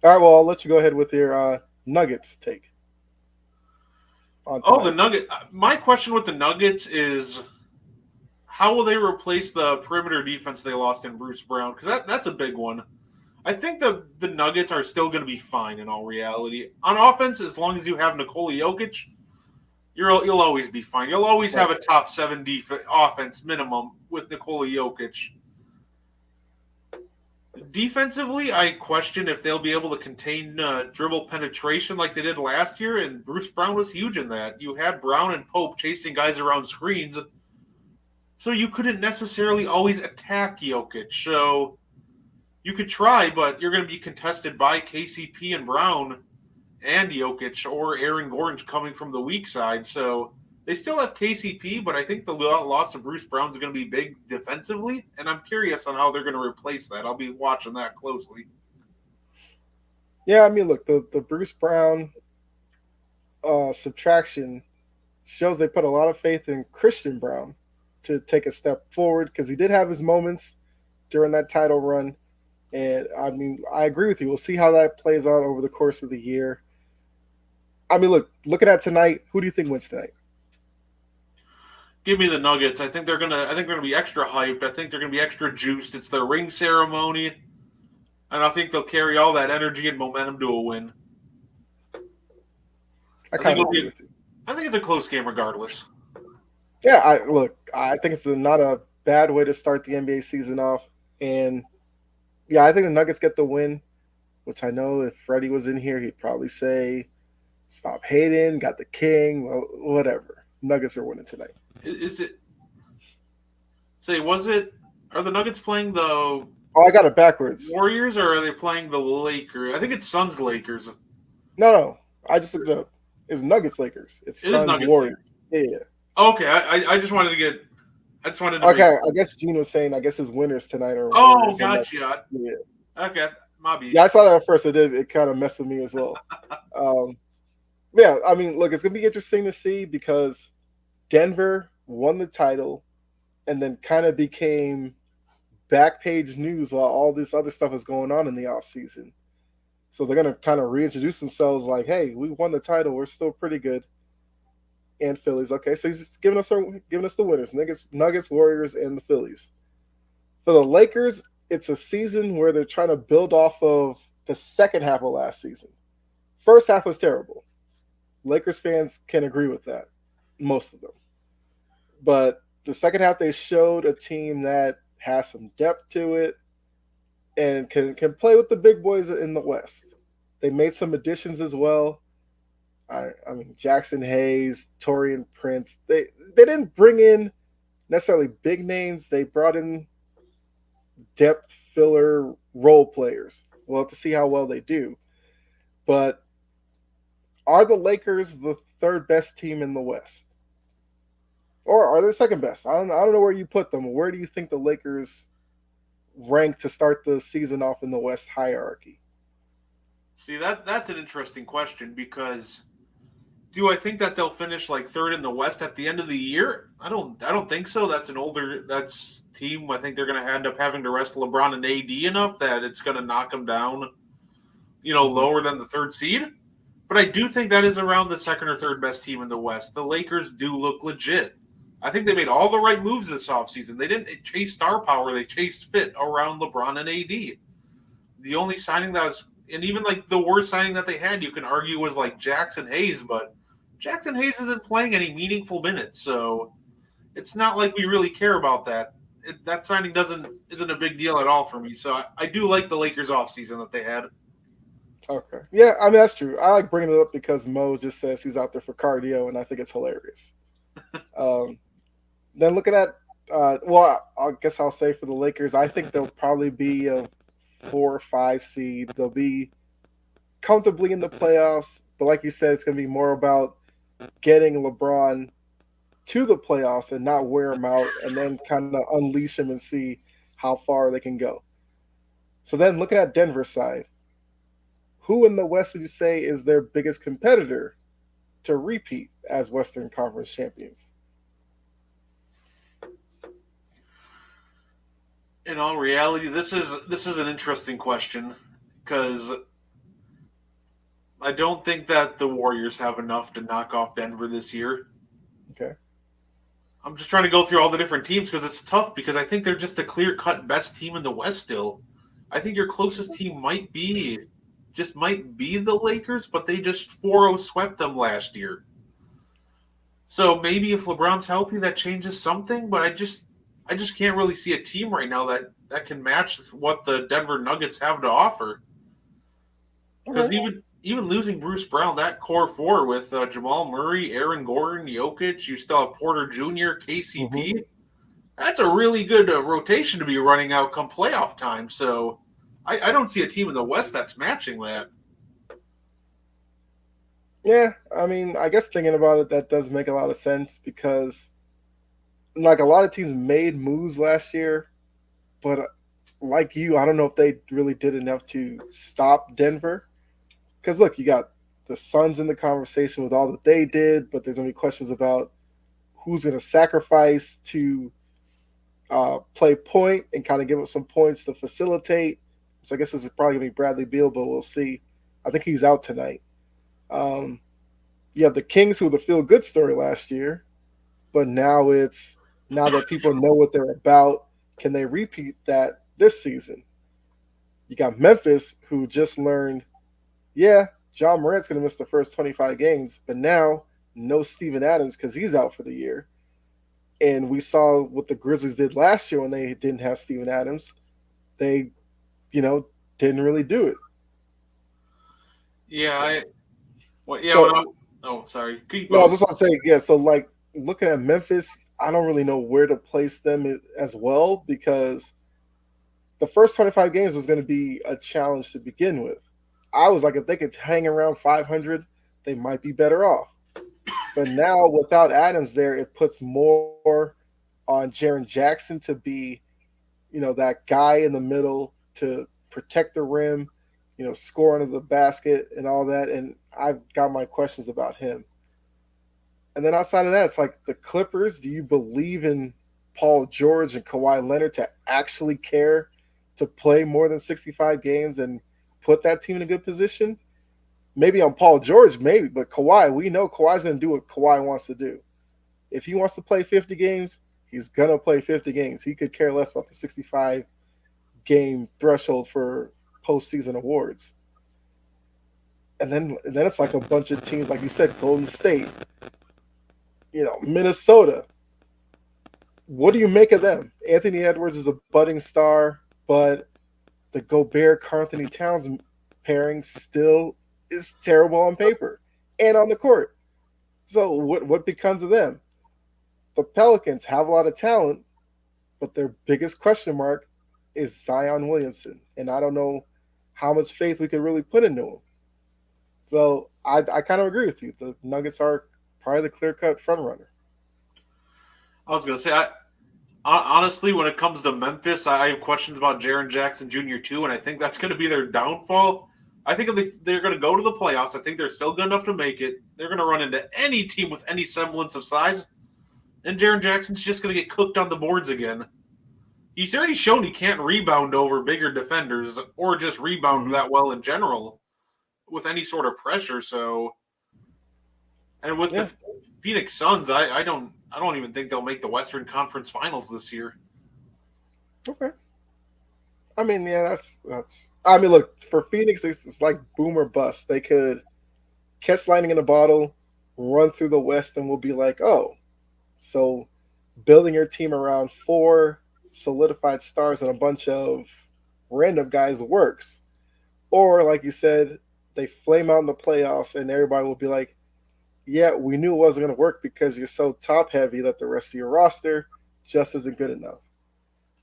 Speaker 2: right, well, I'll let you go ahead with your Nuggets take.
Speaker 3: The Nuggets. My question with the Nuggets is how will they replace the perimeter defense they lost in Bruce Brown? Because that's a big one. I think the Nuggets are still going to be fine in all reality. On offense, as long as you have Nikola Jokic, you'll always be fine. You'll always have a top 7 offense minimum with Nikola Jokic. Defensively, I question if they'll be able to contain dribble penetration like they did last year, and Bruce Brown was huge in that. You had Brown and Pope chasing guys around screens, so you couldn't necessarily always attack Jokic. So you could try, but you're going to be contested by KCP and Brown and Jokic or Aaron Gordon coming from the weak side. So they still have KCP, but I think the loss of Bruce Brown is going to be big defensively, and I'm curious on how they're going to replace that. I'll be watching that closely.
Speaker 2: Yeah, I mean, look, the Bruce Brown subtraction shows they put a lot of faith in Christian Brown to take a step forward because he did have his moments during that title run. And, I mean, I agree with you. We'll see how that plays out over the course of the year. I mean, looking at tonight, who do you think wins tonight?
Speaker 3: Give me the Nuggets. I think they're gonna be extra hyped. I think they're gonna be extra juiced. It's their ring ceremony, and I think they'll carry all that energy and momentum to a win.
Speaker 2: I kind of agree with you.
Speaker 3: I think it's a close game regardless.
Speaker 2: Yeah, I think it's not a bad way to start the NBA season off, and yeah, I think the Nuggets get the win. Which I know if Freddie was in here, he'd probably say, "Stop hating, got the king." Well, whatever. Nuggets are winning tonight.
Speaker 3: Is it? Are the Nuggets playing the?
Speaker 2: Oh, I got it backwards.
Speaker 3: Warriors, or are they playing the Lakers? I think it's Suns Lakers.
Speaker 2: No. I just looked it up. It's Nuggets Lakers. It's Suns Warriors. Lakers. Yeah.
Speaker 3: Okay, I just wanted to get.
Speaker 2: Okay, I guess Gene was saying. I guess his winners tonight are.
Speaker 3: Oh, gotcha.
Speaker 2: Yeah.
Speaker 3: Okay, my bad.
Speaker 2: Yeah, I saw that at first. It kind of messed with me as well. Yeah, I mean, look, it's gonna be interesting to see because Denver won the title and then kind of became back page news while all this other stuff is going on in the offseason. So they're going to kind of reintroduce themselves like, hey, we won the title. We're still pretty good. And Phillies. Okay, so he's just giving us the winners. Nuggets, Warriors, and the Phillies. For the Lakers, it's a season where they're trying to build off of the second half of last season. First half was terrible. Lakers fans can agree with that. Most of them. But the second half, they showed a team that has some depth to it and can play with the big boys in the West. They made some additions as well. I mean, Jackson Hayes, Taurean Prince. They didn't bring in necessarily big names. They brought in depth filler role players. We'll have to see how well they do. but are the Lakers the third best team in the West? Or are they second best? I don't know where you put them. Where do you think the Lakers rank to start the season off in the West hierarchy?
Speaker 3: See, that's an interesting question because do I think that they'll finish like third in the West at the end of the year? I don't think so. That's team. I think they're going to end up having to rest LeBron and AD enough that it's going to knock them down, lower than the third seed. But I do think that is around the second or third best team in the West. The Lakers do look legit. I think they made all the right moves this offseason. They didn't chase star power. They chased fit around LeBron and AD. The only signing that was, and even like the worst signing that they had, you can argue was like Jackson Hayes, but Jackson Hayes isn't playing any meaningful minutes. So it's not like we really care about that. That signing isn't a big deal at all for me. So I do like the Lakers offseason that they had.
Speaker 2: Okay. Yeah, I mean, that's true. I like bringing it up because Mo just says he's out there for cardio, and I think it's hilarious. Then looking at, I guess I'll say for the Lakers, I think they'll probably be a 4 or 5 seed. They'll be comfortably in the playoffs, but like you said, it's going to be more about getting LeBron to the playoffs and not wear him out and then kind of unleash him and see how far they can go. So then looking at Denver's side, who in the West would you say is their biggest competitor to repeat as Western Conference champions?
Speaker 3: In all reality, this is an interesting question because I don't think that the Warriors have enough to knock off Denver this year.
Speaker 2: Okay.
Speaker 3: I'm just trying to go through all the different teams because it's tough because I think they're just the clear-cut best team in the West still. I think your closest team might be the Lakers, but they just 4-0 swept them last year. So maybe if LeBron's healthy, that changes something, but I just can't really see a team right now that can match what the Denver Nuggets have to offer. Because even losing Bruce Brown, that core four with Jamal Murray, Aaron Gordon, Jokic, you still have Porter Jr., KCP. Mm-hmm. That's a really good rotation to be running out come playoff time. So I don't see a team in the West that's matching that.
Speaker 2: Yeah, I mean, I guess thinking about it, that does make a lot of sense because like a lot of teams made moves last year, but like you, I don't know if they really did enough to stop Denver. Because look, you got the Suns in the conversation with all that they did, but there's going to be questions about who's going to sacrifice to play point and kind of give up some points to facilitate, which I guess is probably going to be Bradley Beal, but we'll see. I think he's out tonight. You have the Kings, who were the feel-good story last year, but now that people know what they're about, can they repeat that this season? You got Memphis, who just learned, John Morant's going to miss the first 25 games, but now no Steven Adams because he's out for the year. And we saw what the Grizzlies did last year when they didn't have Steven Adams. They, didn't really do it.
Speaker 3: Yeah, sorry.
Speaker 2: I was just going to say, so like looking at Memphis, I don't really know where to place them as well because the first 25 games was going to be a challenge to begin with. I was like, if they could hang around 500, they might be better off. But now without Adams there, it puts more on Jaren Jackson to be, that guy in the middle to protect the rim, score under the basket and all that. And I've got my questions about him. And then outside of that, it's like the Clippers. Do you believe in Paul George and Kawhi Leonard to actually care to play more than 65 games and put that team in a good position? Maybe on Paul George, maybe, but Kawhi, we know Kawhi's going to do what Kawhi wants to do. If he wants to play 50 games, he's going to play 50 games. He could care less about the 65-game threshold for postseason awards. And then it's like a bunch of teams, like you said, Golden State, Minnesota. What do you make of them? Anthony Edwards is a budding star, but the Gobert-Karl-Anthony Towns pairing still is terrible on paper and on the court. So what becomes of them? The Pelicans have a lot of talent, but their biggest question mark is Zion Williamson. And I don't know how much faith we could really put into him. So I kind of agree with you. The Nuggets are probably the clear-cut front runner.
Speaker 3: I was gonna say, honestly, when it comes to Memphis, I have questions about Jaren Jackson Jr. too, and I think that's going to be their downfall. I think if they're going to go to the playoffs, I think they're still good enough to make it. They're going to run into any team with any semblance of size, and Jaren Jackson's just going to get cooked on the boards again. He's already shown he can't rebound over bigger defenders or just rebound that well in general with any sort of pressure. So, and with the Phoenix Suns, I don't even think they'll make the Western Conference Finals this year.
Speaker 2: Okay. I mean, yeah, that's. I mean, look, for Phoenix, it's like boom or bust. They could catch lightning in a bottle, run through the West, and we'll be like, oh, so building your team around 4 solidified stars and a bunch of random guys works. Or, like you said, they flame out in the playoffs, and everybody will be like, yeah, we knew it wasn't going to work because you're so top heavy that the rest of your roster just isn't good enough.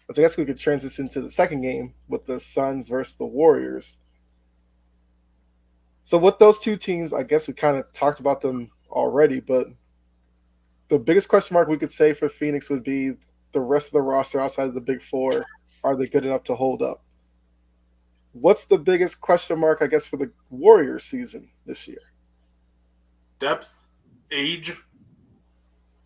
Speaker 2: Which I guess we could transition to the second game with the Suns versus the Warriors. So with those two teams, I guess we kind of talked about them already, but the biggest question mark we could say for Phoenix would be the rest of the roster outside of the big 4. Are they good enough to hold up? What's the biggest question mark, I guess, for the Warriors season this year?
Speaker 3: Depth, age.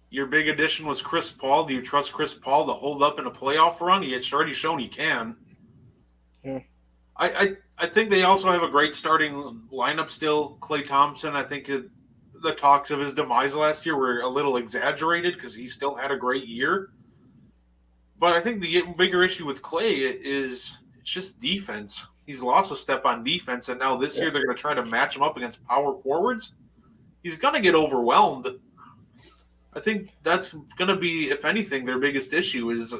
Speaker 3: Your big addition was Chris Paul. Do you trust Chris Paul to hold up in a playoff run? He's already shown he can.
Speaker 2: Yeah.
Speaker 3: I think they also have a great starting lineup still. Klay Thompson, I think the talks of his demise last year were a little exaggerated because he still had a great year. But I think the bigger issue with Klay is it's just defense. He's lost a step on defense, and now this year they're going to try to match him up against power forwards. He's going to get overwhelmed. I think that's going to be, if anything, their biggest issue is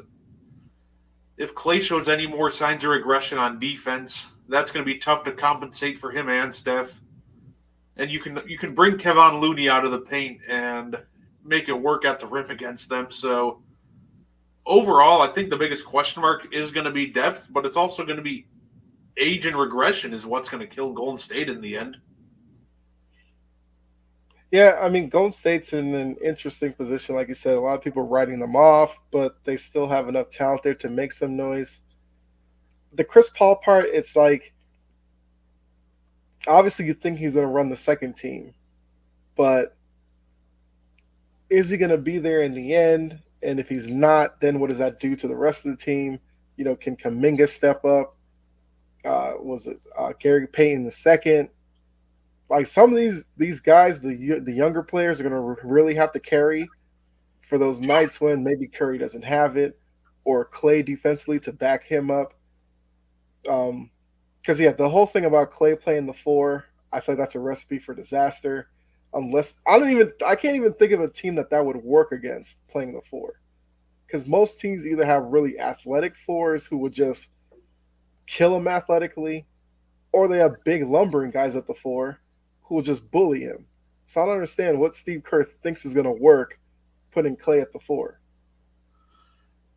Speaker 3: if Klay shows any more signs of regression on defense, that's going to be tough to compensate for him and Steph. And you can bring Kevon Looney out of the paint and make it work at the rim against them. So overall, I think the biggest question mark is going to be depth, but it's also going to be age and regression is what's going to kill Golden State in the end.
Speaker 2: Yeah, I mean, Golden State's in an interesting position. Like you said, a lot of people are writing them off, but they still have enough talent there to make some noise. The Chris Paul part, it's like, obviously you think he's going to run the second team, but is he going to be there in the end? And if he's not, then what does that do to the rest of the team? You know, can Kuminga step up? Was it Gary Payton II? Like some of these guys, the younger players are going to really have to carry for those nights when maybe Curry doesn't have it or Klay defensively to back him up. Because, the whole thing about Klay playing the 4, I feel like that's a recipe for disaster. Unless I can't even think of a team that would work against playing the 4. Because most teams either have really athletic 4s who would just kill him athletically, or they have big lumbering guys at the 4 who will just bully him. So I don't understand what Steve Kerr thinks is going to work putting Klay at the 4.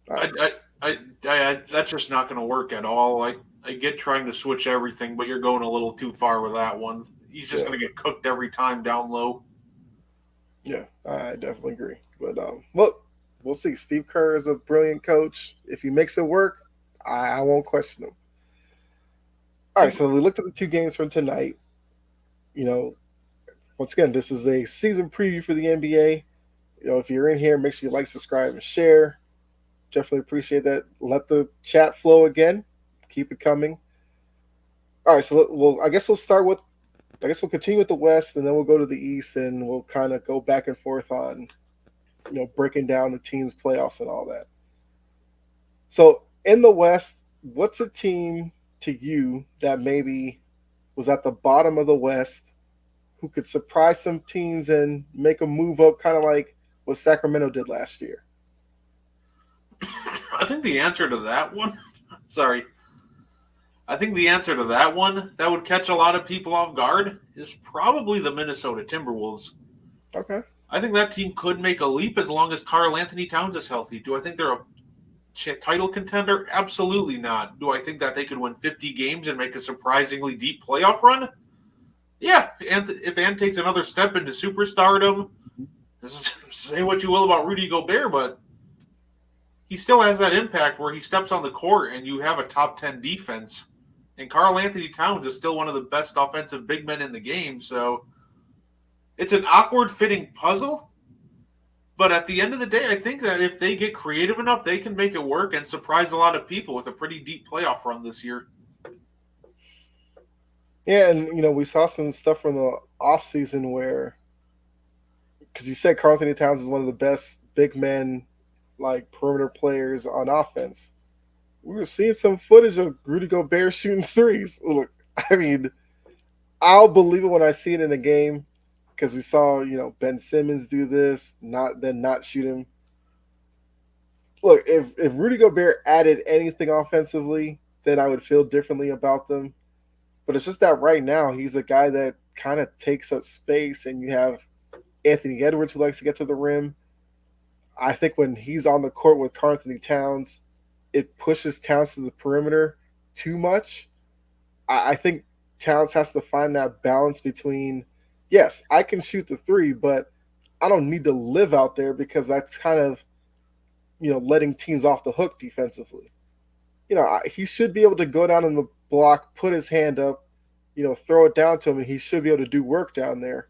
Speaker 3: That's just not going to work at all. I get trying to switch everything, but you're going a little too far with that one. He's just going to get cooked every time down low. Yeah,
Speaker 2: I definitely agree. But look, we'll see. Steve Kerr is a brilliant coach. If he makes it work, I won't question him. All right, so we looked at the 2 games from tonight. You know, once again, this is a season preview for the NBA. You know, if you're in here, make sure you like, subscribe, and share. Definitely appreciate that. Let the chat flow again. Keep it coming. All right, so I guess we'll continue with the West, and then we'll go to the East, and we'll kind of go back and forth on, breaking down the teams' playoffs and all that. So in the West, what's a team to you that maybe was at the bottom of the West who could surprise some teams and make a move up, kind of like what Sacramento did last year?
Speaker 3: I think the answer to that one that would catch a lot of people off guard is probably the Minnesota Timberwolves.
Speaker 2: Okay.
Speaker 3: I think that team could make a leap as long as Karl-Anthony Towns is healthy. Do I think they're a title contender? Absolutely not. Do I think that they could win 50 games and make a surprisingly deep playoff run? Yeah, and if Ant takes another step into superstardom, say what you will about Rudy Gobert, but he still has that impact where he steps on the court and you have a top 10 defense. And Karl Anthony Towns is still one of the best offensive big men in the game. So it's an awkward fitting puzzle. But at the end of the day, I think that if they get creative enough, they can make it work and surprise a lot of people with a pretty deep playoff run this year.
Speaker 2: Yeah, and we saw some stuff from the offseason where, because you said Karl Anthony Towns is one of the best big men, like perimeter players on offense. We were seeing some footage of Rudy Gobert shooting threes. Look, I mean, I'll believe it when I see it in a game, because we saw, Ben Simmons do this, not shoot him. Look, if Rudy Gobert added anything offensively, then I would feel differently about them. But it's just that right now he's a guy that kind of takes up space, and you have Anthony Edwards who likes to get to the rim. I think when he's on the court with Karl Anthony Towns, it pushes Towns to the perimeter too much. I think Towns has to find that balance between, yes, I can shoot the three, but I don't need to live out there, because that's kind of, letting teams off the hook defensively. He should be able to go down in the block, put his hand up, throw it down to him, and he should be able to do work down there.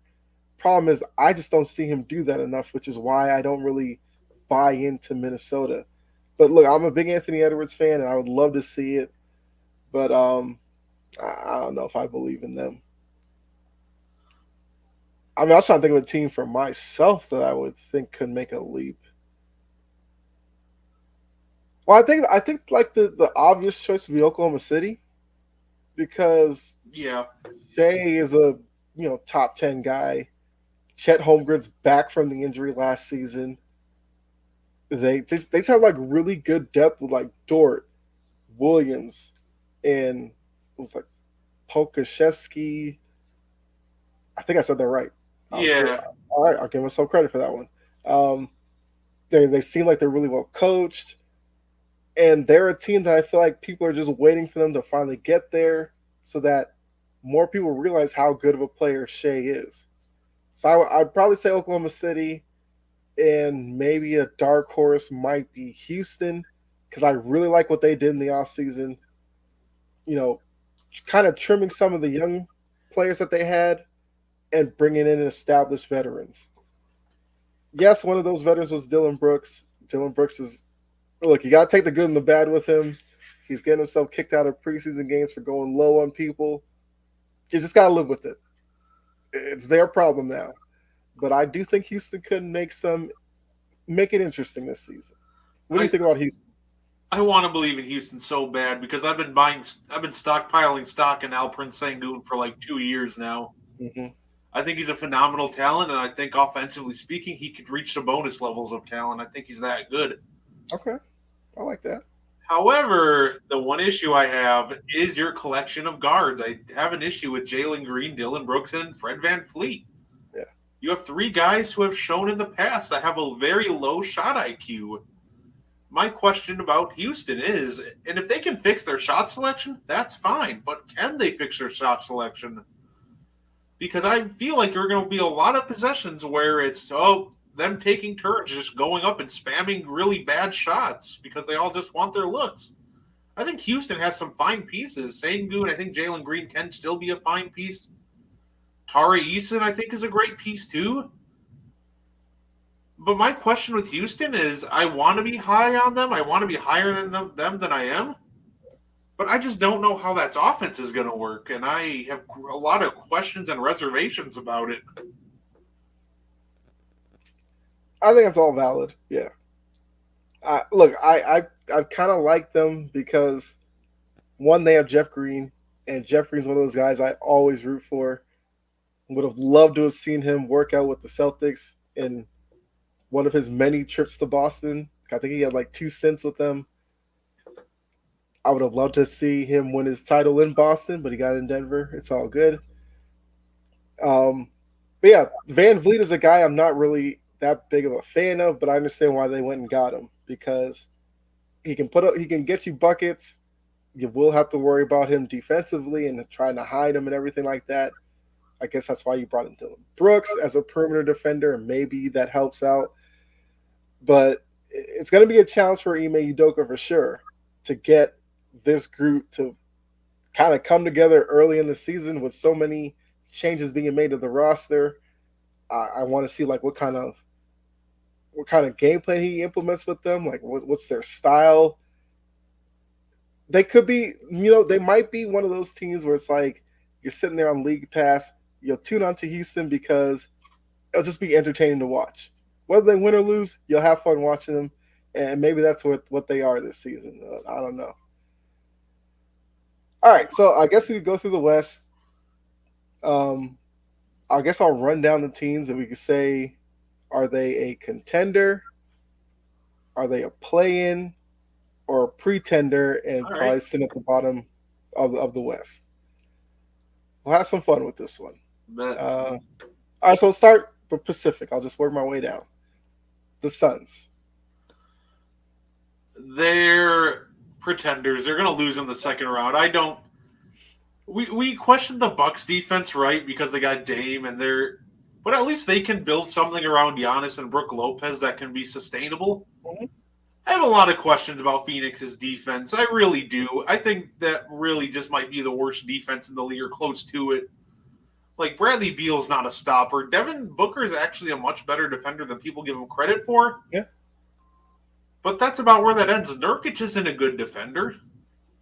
Speaker 2: Problem is, I just don't see him do that enough, which is why I don't really buy into Minnesota. But look, I'm a big Anthony Edwards fan, and I would love to see it. But I don't know if I believe in them. I mean, I was trying to think of a team for myself that I would think could make a leap. Well, I think like the obvious choice would be Oklahoma City, because
Speaker 3: Yeah.
Speaker 2: Shea is a top 10 guy. Chet Holmgren's back from the injury last season. They just have like really good depth with like Dort, Williams, and it was like Pokashevsky. I think I said that right.
Speaker 3: Yeah.
Speaker 2: All right, I'll give myself credit for that one. They seem like they're really well coached, and they're a team that I feel like people are just waiting for them to finally get there, so that more people realize how good of a player Shea is. So I'd probably say Oklahoma City, and maybe a dark horse might be Houston, because I really like what they did in the offseason. Kind of trimming some of the young players that they had and bringing in established veterans. Yes, one of those veterans was Dylan Brooks. Dylan Brooks is, look, you got to take the good and the bad with him. He's getting himself kicked out of preseason games for going low on people. You just got to live with it. It's their problem now. But I do think Houston could make it interesting this season. What do you think about Houston?
Speaker 3: I want to believe in Houston so bad, because I've been stockpiling stock in Alperen Sengun for like 2 years now.
Speaker 2: Mm-hmm.
Speaker 3: I think he's a phenomenal talent, and I think offensively speaking, he could reach the bonus levels of talent. I think he's that good.
Speaker 2: Okay. I like that.
Speaker 3: However, the one issue I have is your collection of guards. I have an issue with Jalen Green, Dylan Brooks, and Fred VanVleet.
Speaker 2: Yeah.
Speaker 3: You have 3 guys who have shown in the past that have a very low shot IQ. My question about Houston is, and if they can fix their shot selection, that's fine. But can they fix their shot selection? Because I feel like there are going to be a lot of possessions where it's, them taking turns just going up and spamming really bad shots because they all just want their looks. I think Houston has some fine pieces. Sengun, I think Jalen Green can still be a fine piece. Tari Eason, I think, is a great piece too. But my question with Houston is, I want to be high on them. I want to be higher than them than I am. But I just don't know how that offense is going to work. And I have a lot of questions and reservations about it.
Speaker 2: I think it's all valid. Yeah. Look, I kind of like them because, one, they have Jeff Green, and Jeff Green's one of those guys I always root for. Would have loved to have seen him work out with the Celtics in one of his many trips to Boston. I think he had like 2 stints with them. I would have loved to see him win his title in Boston, but he got in Denver. It's all good. But yeah, VanVleet is a guy I'm not really that big of a fan of, but I understand why they went and got him, because he can get you buckets. You will have to worry about him defensively and trying to hide him and everything like that. I guess that's why you brought in Dylan Brooks as a perimeter defender, and maybe that helps out. But it's going to be a challenge for Ime Udoka for sure to get this group to kind of come together early in the season with so many changes being made to the roster. I want to see like what kind of game plan he implements with them. Like what's their style? They could be, they might be one of those teams where it's like you're sitting there on League Pass, you'll tune on to Houston because it'll just be entertaining to watch. Whether they win or lose, you'll have fun watching them, and maybe that's what they are this season. I don't know. All right, so I guess we could go through the West. I guess I'll run down the teams and we could say, are they a contender? Are they a play-in? Or a pretender, and probably sitting at the bottom of the West? We'll have some fun with this one. All right, so start the Pacific. I'll just work my way down. The Suns.
Speaker 3: They're pretenders. They're going to lose in the second round. I don't. We questioned the Bucks defense, right? Because they got Dame, but at least they can build something around Giannis and Brook Lopez that can be sustainable. Mm-hmm. I have a lot of questions about Phoenix's defense. I really do. I think that really just might be the worst defense in the league or close to it. Like, Bradley Beal's not a stopper. Devin Booker is actually a much better defender than people give him credit for.
Speaker 2: Yeah.
Speaker 3: But that's about where that ends. Nurkic isn't a good defender.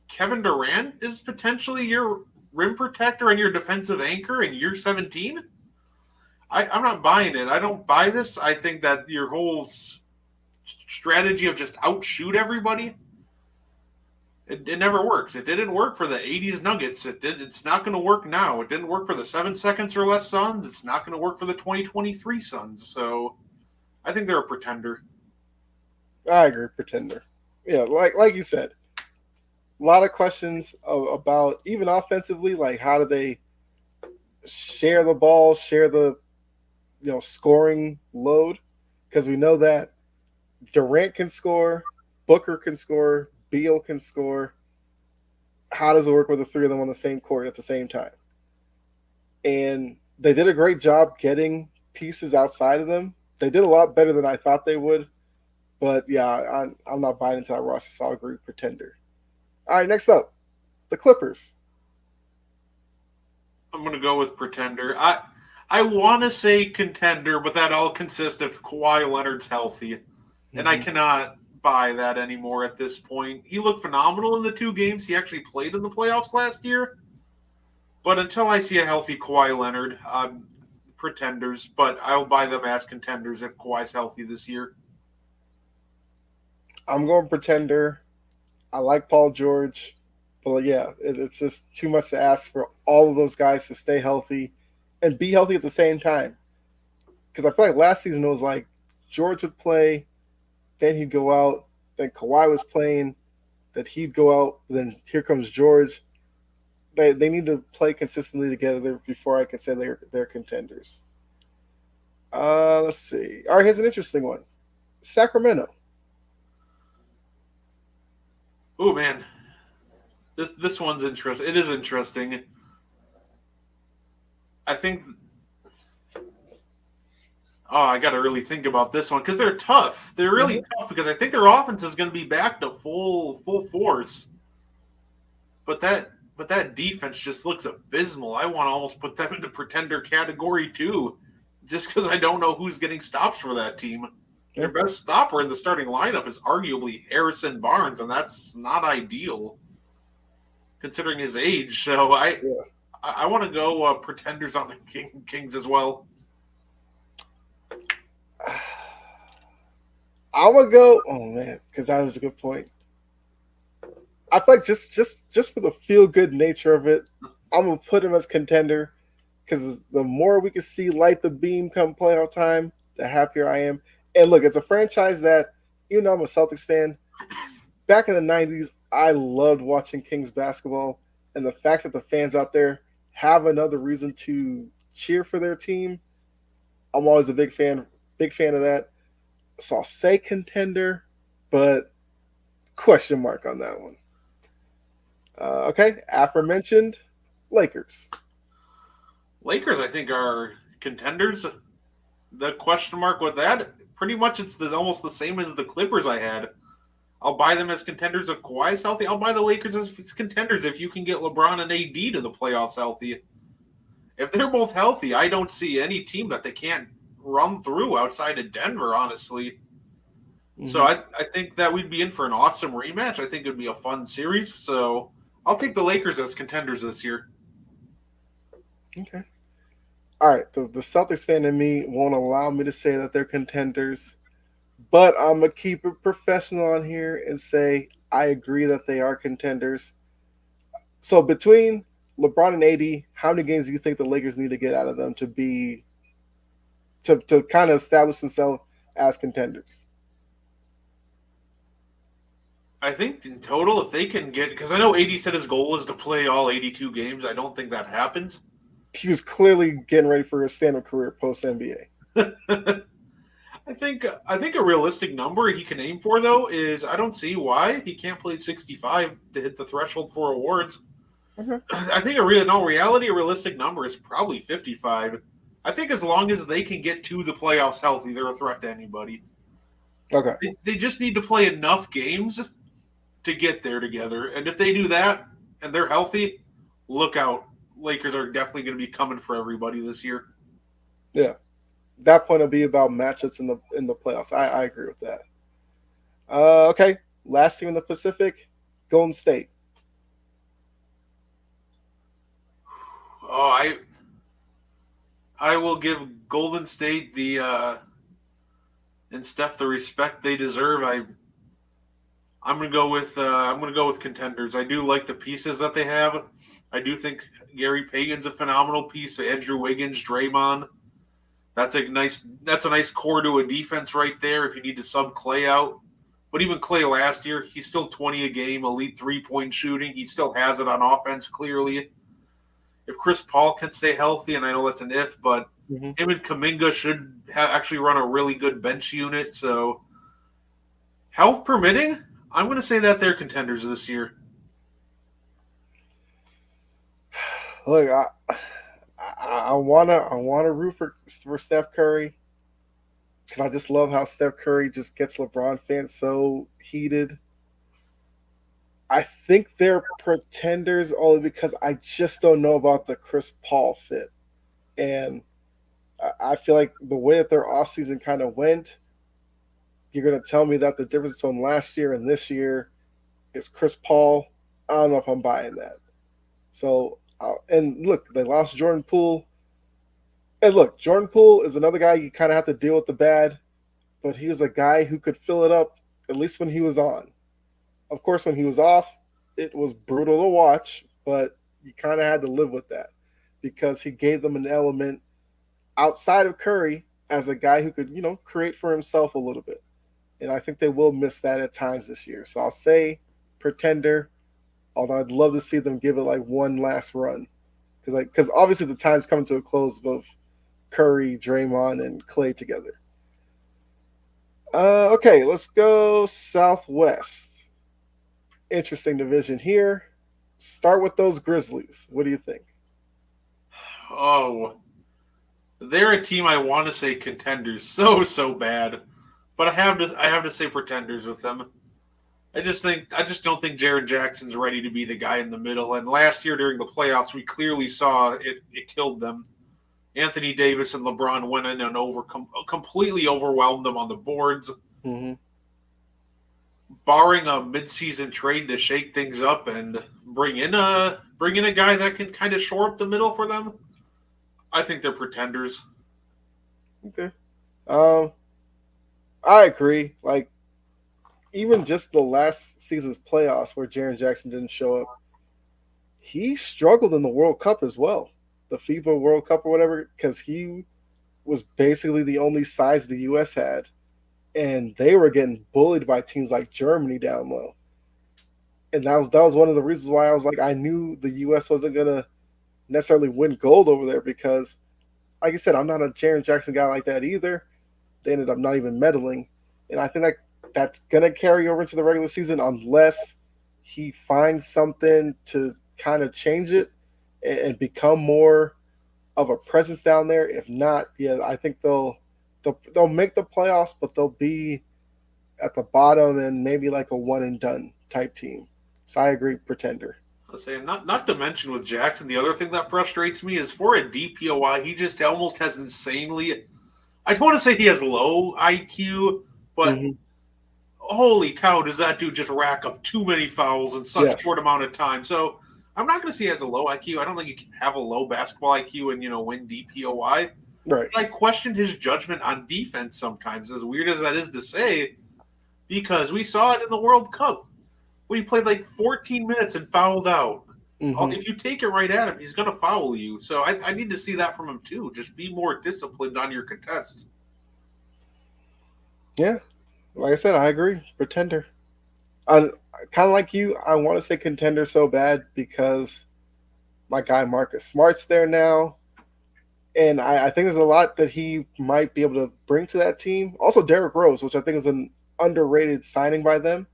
Speaker 3: Kevin Durant is potentially your rim protector and your defensive anchor in year 17. I'm not buying it. I don't buy this. I think that your whole strategy of just outshoot everybody, it never works. It didn't work for the 80s Nuggets. It's not going to work now. It didn't work for the 7 seconds or less Suns. It's not going to work for the 2023 Suns. So I think they're a pretender.
Speaker 2: I agree, pretender. Yeah, like you said, a lot of questions about even offensively, like how do they share the ball, share the scoring load? Because we know that Durant can score, Booker can score, Beal can score. How does it work with the three of them on the same court at the same time? And they did a great job getting pieces outside of them. They did a lot better than I thought they would. But, yeah, I'm not buying into that roster, so I'll agree pretender. All right, next up, the Clippers.
Speaker 3: I'm going to go with pretender. I want to say contender, but that all consists if Kawhi Leonard's healthy. And I cannot buy that anymore at this point. He looked phenomenal in the 2 games he actually played in the playoffs last year. But until I see a healthy Kawhi Leonard, pretenders. But I'll buy them as contenders if Kawhi's healthy this year.
Speaker 2: I'm going pretender. I like Paul George. But, yeah, it's just too much to ask for all of those guys to stay healthy and be healthy at the same time. Because I feel like last season it was like George would play, then he'd go out, then Kawhi was playing, that he'd go out, then here comes George. They need to play consistently together before I can say they're contenders. Let's see. All right, here's an interesting one. Sacramento.
Speaker 3: Oh, man. This one's interesting. It is interesting. I think I got to really think about this one because they're tough. They're really tough because I think their offense is going to be back to full force. But that defense just looks abysmal. I want to almost put them in the pretender category too, just because I don't know who's getting stops for that team. Their best stopper in the starting lineup is arguably Harrison Barnes, and that's not ideal considering his age. So I want to go pretenders on the Kings as well.
Speaker 2: I'm gonna go. Oh man, because that was a good point. I feel like just for the feel good nature of it, I'm gonna put him as contender because the more we can see light the beam come playoff time, the happier I am. And look, it's a franchise that, even though I'm a Celtics fan, back in the '90s, I loved watching Kings basketball, and the fact that the fans out there have another reason to cheer for their team, I'm always a big fan of that. So I'll say contender, but question mark on that one. Okay, aforementioned Lakers.
Speaker 3: Lakers, I think, are contenders. The question mark with that, pretty much it's almost the same as the Clippers I had. I'll buy them as contenders if Kawhi's healthy. I'll buy the Lakers as contenders if you can get LeBron and AD to the playoffs healthy. If they're both healthy, I don't see any team that they can't run through outside of Denver, honestly. Mm-hmm. So I think that we'd be in for an awesome rematch. I think it would be a fun series. So I'll take the Lakers as contenders this year.
Speaker 2: Okay. All right. The Celtics fan in me won't allow me to say that they're contenders, but I'm going to keep it professional on here and say I agree that they are contenders. So between LeBron and AD, how many games do you think the Lakers need to get out of them to kind of establish themselves as contenders?
Speaker 3: I think in total, if they can get, because I know AD said his goal is to play all 82 games. I don't think that happens.
Speaker 2: He was clearly getting ready for his stand-up career post-NBA.
Speaker 3: I think a realistic number he can aim for, though, is I don't see why he can't play 65 to hit the threshold for awards. Okay. I think a realistic number is probably 55. I think as long as they can get to the playoffs healthy, they're a threat to anybody.
Speaker 2: Okay.
Speaker 3: They just need to play enough games to get there together. And if they do that and they're healthy, look out. Lakers are definitely going to be coming for everybody this year.
Speaker 2: Yeah. That point will be about matchups in the playoffs. I agree with that. Okay. Last team in the Pacific, Golden State.
Speaker 3: Oh, I will give Golden State and Steph the respect they deserve. I'm gonna go with contenders. I do like the pieces that they have. I do think Gary Payton's a phenomenal piece. Andrew Wiggins, Draymond. That's a nice core to a defense right there. If you need to sub Clay out, but even Clay last year, he's still 20 a game, elite 3-point shooting. He still has it on offense clearly. If Chris Paul can stay healthy, and I know that's an if, but him and Kuminga should actually run a really good bench unit. So, health permitting, I'm going to say that they're contenders this year.
Speaker 2: Look, I wanna root for Steph Curry because I just love how Steph Curry just gets LeBron fans so heated. I think they're pretenders only because I just don't know about the Chris Paul fit. And I feel like the way that their offseason kind of went, you're going to tell me that the difference between last year and this year is Chris Paul. I don't know if I'm buying that. So, and look, they lost Jordan Poole. And look, Jordan Poole is another guy you kind of have to deal with the bad, but he was a guy who could fill it up, at least when he was on. Of course, when he was off, it was brutal to watch, but you kind of had to live with that because he gave them an element outside of Curry as a guy who could, create for himself a little bit. And I think they will miss that at times this year. So I'll say pretender, although I'd love to see them give it like one last run. Because obviously the time's coming to a close of Curry, Draymond, and Clay together. Okay, let's go Southwest. Interesting division here. Start with those Grizzlies. What do you think?
Speaker 3: Oh, they're a team I want to say contenders so bad, but I have to say pretenders with them. I just don't think Jaren Jackson's ready to be the guy in the middle. And last year during the playoffs, we clearly saw it killed them. Anthony Davis and LeBron went in and completely overwhelmed them on the boards. Mm-hmm. Barring a midseason trade to shake things up and bring in a guy that can kind of shore up the middle for them, I think they're pretenders.
Speaker 2: Okay. I agree. Like, even just the last season's playoffs where Jaren Jackson didn't show up, he struggled in the World Cup as well. The FIBA World Cup or whatever, because he was basically the only size the U.S. had. And they were getting bullied by teams like Germany down low. And that was one of the reasons why I was like, I knew the U.S. wasn't going to necessarily win gold over there because, like I said, I'm not a Jaren Jackson guy like that either. They ended up not even medaling. And I think that's going to carry over into the regular season unless he finds something to kind of change it and become more of a presence down there. If not, yeah, I think they'll make the playoffs, but they'll be at the bottom and maybe like a one and done type team. So I agree, pretender.
Speaker 3: I was saying, not to mention with Jackson, the other thing that frustrates me is for a DPOY, he just almost has insanely. I don't want to say he has low IQ, but holy cow, does that dude just rack up too many fouls in such short amount of time? So I'm not going to say he has a low IQ. I don't think you can have a low basketball IQ and win DPOY.
Speaker 2: Right.
Speaker 3: I questioned his judgment on defense sometimes, as weird as that is to say, because we saw it in the World Cup. When he played like 14 minutes and fouled out. If you take it right at him, he's going to foul you. So I need to see that from him too. Just be more disciplined on your contests.
Speaker 2: Yeah. Like I said, I agree. Pretender. Kind of like you, I want to say contender so bad because my guy Marcus Smart's there now. And I think there's a lot that he might be able to bring to that team. Also, Derrick Rose, which I think is an underrated signing by them.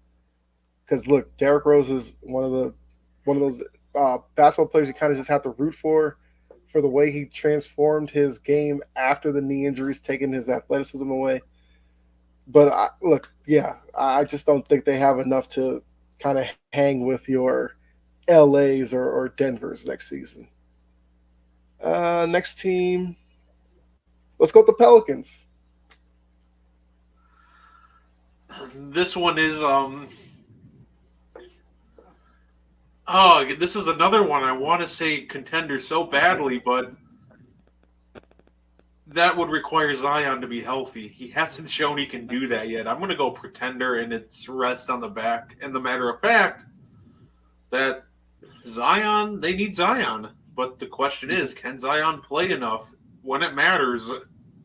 Speaker 2: Because look, Derrick Rose is one of those basketball players you kind of just have to root for the way he transformed his game after the knee injuries, taking his athleticism away. But I just don't think they have enough to kind of hang with your LAs or Denvers next season. Next team, let's go with the Pelicans.
Speaker 3: This one is this is another one I want to say contender so badly, but that would require Zion to be healthy. He hasn't shown he can do that yet. I'm going to go pretender, and it's rest on the back. And the matter of fact that Zion, they need Zion. But the question is, can Zion play enough when it matters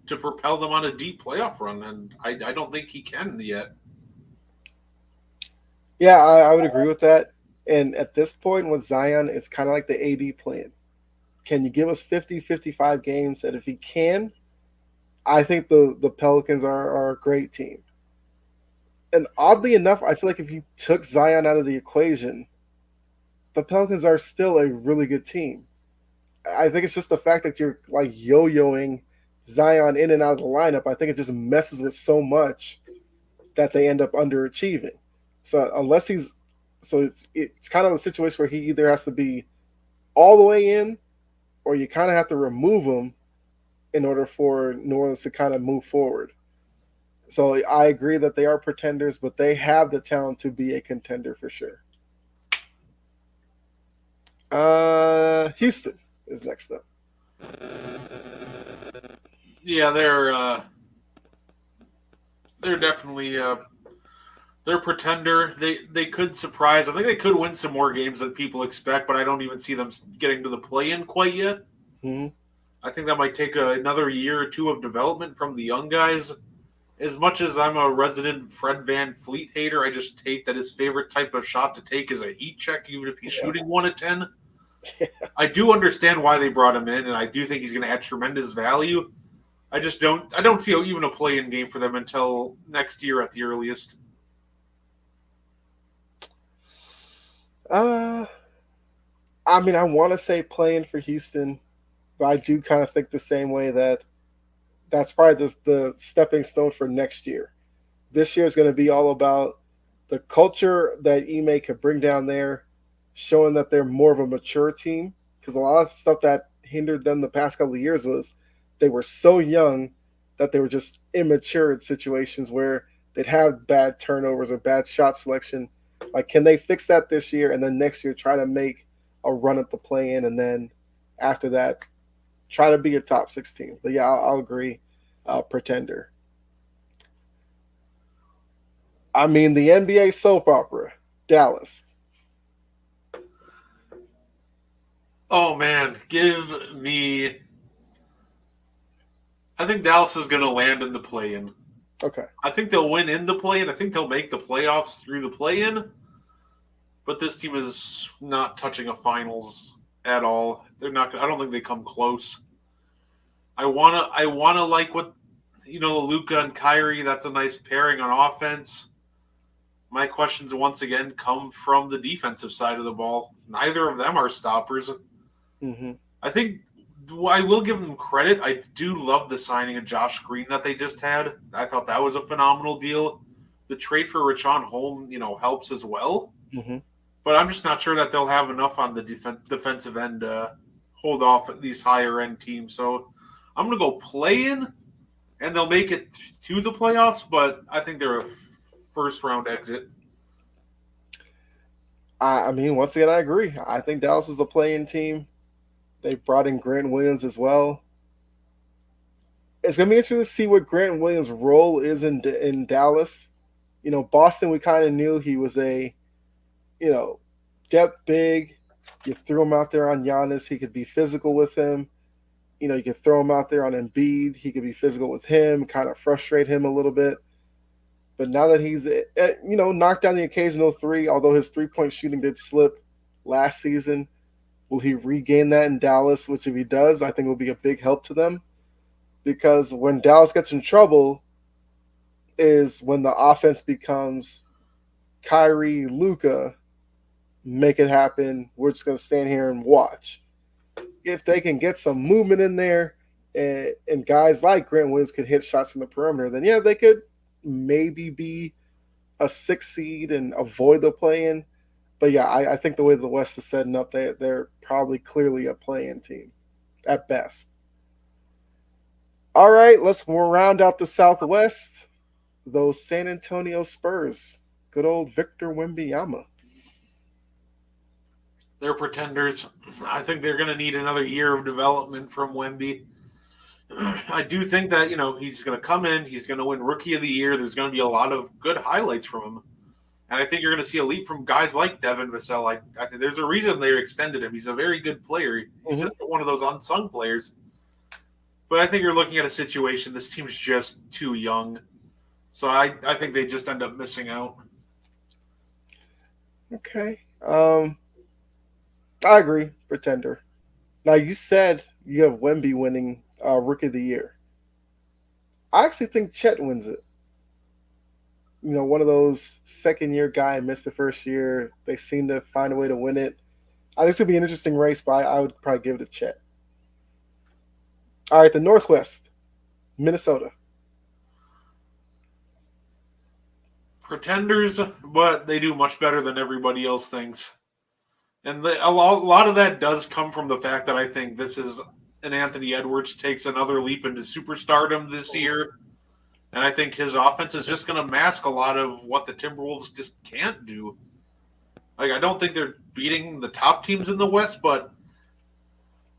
Speaker 3: to propel them on a deep playoff run? And I don't think he can yet.
Speaker 2: Yeah, I would agree with that. And at this point with Zion, it's kind of like the AD plan. Can you give us 50, 55 games? And if he can, I think the Pelicans are a great team. And oddly enough, I feel like if you took Zion out of the equation, the Pelicans are still a really good team. I think it's just the fact that you're like yo-yoing Zion in and out of the lineup. I think it just messes with so much that they end up underachieving. So it's kind of a situation where he either has to be all the way in, or you kind of have to remove him in order for New Orleans to kind of move forward. So I agree that they are pretenders, but they have the talent to be a contender for sure. Houston is next up.
Speaker 3: Yeah, they're definitely they're a pretender. They could surprise. I think they could win some more games than people expect, but I don't even see them getting to the play-in quite yet.
Speaker 2: Mm-hmm.
Speaker 3: I think that might take another year or two of development from the young guys. As much as I'm a resident Fred VanVleet hater, I just hate that his favorite type of shot to take is a heat check, even if he's shooting 1 of 10. Yeah. I do understand why they brought him in, and I do think he's going to add tremendous value. I don't see even a play-in game for them until next year at the earliest.
Speaker 2: I want to say playing for Houston, but I do kind of think the same way that's probably the stepping stone for next year. This year is going to be all about the culture that Ime could bring down there, showing that they're more of a mature team. Because a lot of stuff that hindered them the past couple of years was they were so young that they were just immature in situations where they'd have bad turnovers or bad shot selection. Like, can they fix that this year and then next year try to make a run at the play-in, and then after that try to be a top 16? But yeah, I'll agree. Pretender. The NBA soap opera, Dallas.
Speaker 3: Oh man, I think Dallas is going to land in the play-in.
Speaker 2: Okay.
Speaker 3: I think they'll win in the play-in. I think they'll make the playoffs through the play-in. But this team is not touching a finals at all. They're not. I don't think they come close. I wanna like what Luka and Kyrie. That's a nice pairing on offense. My questions once again come from the defensive side of the ball. Neither of them are stoppers.
Speaker 2: Mm-hmm.
Speaker 3: I think I will give them credit. I do love the signing of Josh Green that they just had. I thought that was a phenomenal deal. The trade for Rashawn Holm, helps as well.
Speaker 2: Mm-hmm.
Speaker 3: But I'm just not sure that they'll have enough on the defensive end to hold off these higher end teams. So I'm going to go play in, and they'll make it to the playoffs, but I think they're a first round exit.
Speaker 2: I mean, once again, I agree. I think Dallas is a play-in team. They brought in Grant Williams as well. It's going to be interesting to see what Grant Williams' role is in Dallas. Boston, we kind of knew he was a, depth big. You threw him out there on Giannis, he could be physical with him. You could throw him out there on Embiid, he could be physical with him, kind of frustrate him a little bit. But now that he's, knocked down the occasional three, although his three-point shooting did slip last season, will he regain that in Dallas? Which, if he does, I think will be a big help to them. Because when Dallas gets in trouble is when the offense becomes Kyrie, Luka, make it happen. We're just going to stand here and watch. If they can get some movement in there and guys like Grant Williams could hit shots from the perimeter, then, yeah, they could maybe be a 6 seed and avoid the play-in. But, yeah, I think the way the West is setting up, they're probably clearly a play-in team at best. All right, let's round out the Southwest. Those San Antonio Spurs. Good old Victor Wembanyama.
Speaker 3: They're pretenders. I think they're going to need another year of development from Wemby. I do think that, he's going to come in. He's going to win Rookie of the Year. There's going to be a lot of good highlights from him. And I think you're going to see a leap from guys like Devin Vassell. I think there's a reason they extended him. He's a very good player. He's just one of those unsung players. But I think you're looking at a situation, this team's just too young. So I think they just end up missing out.
Speaker 2: Okay. I agree. Pretender. Now, you said you have Wemby winning Rookie of the Year. I actually think Chet wins it. One of those second-year guy missed the first year. They seem to find a way to win it. I think it's going to be an interesting race, but I would probably give it to Chet. All right, the Northwest, Minnesota.
Speaker 3: Pretenders, but they do much better than everybody else thinks. And a lot of that does come from the fact that I think this is an Anthony Edwards takes another leap into superstardom this year. And I think his offense is just going to mask a lot of what the Timberwolves just can't do. I don't think they're beating the top teams in the West, but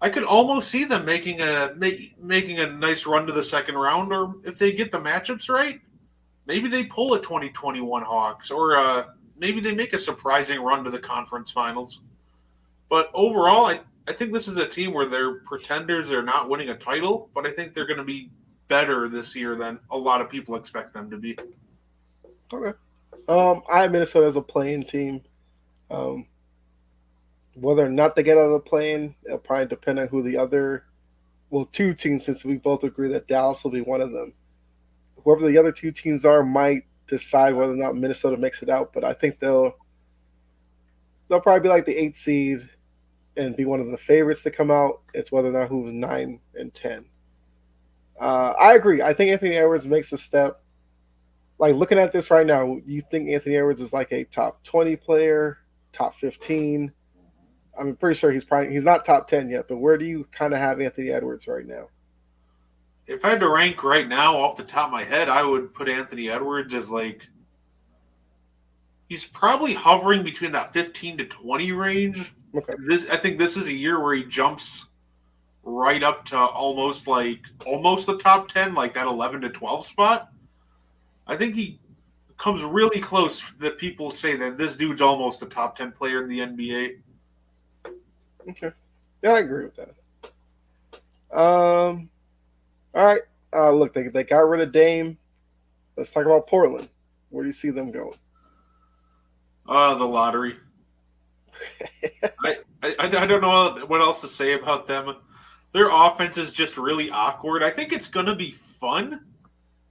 Speaker 3: I could almost see them making a nice run to the second round, or if they get the matchups right, maybe they pull a 2021 Hawks, or maybe they make a surprising run to the conference finals. But overall, I think this is a team where they're pretenders. They're not winning a title, but I think they're going to be better this year than a lot of people expect them to be.
Speaker 2: Okay. I have Minnesota as a play-in team. Whether or not they get out of the play-in, it'll probably depend on who the other, two teams, since we both agree that Dallas will be one of them. Whoever the other two teams are might decide whether or not Minnesota makes it out, but I think they'll probably be like the 8th seed and be one of the favorites to come out. It's whether or not who's 9 and 10. I agree. I think Anthony Edwards makes a step. Like, looking at this right now, you think Anthony Edwards is like a top 20 player, top 15? I'm pretty sure he's not top 10 yet, but where do you kind of have Anthony Edwards right now?
Speaker 3: If I had to rank right now off the top of my head, I would put Anthony Edwards as he's probably hovering between that 15 to 20 range.
Speaker 2: Okay.
Speaker 3: I think this is a year where he jumps right up to almost the top 10, like that 11 to 12 spot. I think he comes really close that people say that this dude's almost a top 10 player in the NBA.
Speaker 2: Okay. Yeah, I agree with that. All right. Look, they got rid of Dame. Let's talk about Portland. Where do you see them going?
Speaker 3: The lottery. I don't know what else to say about them. Their offense is just really awkward. I think it's going to be fun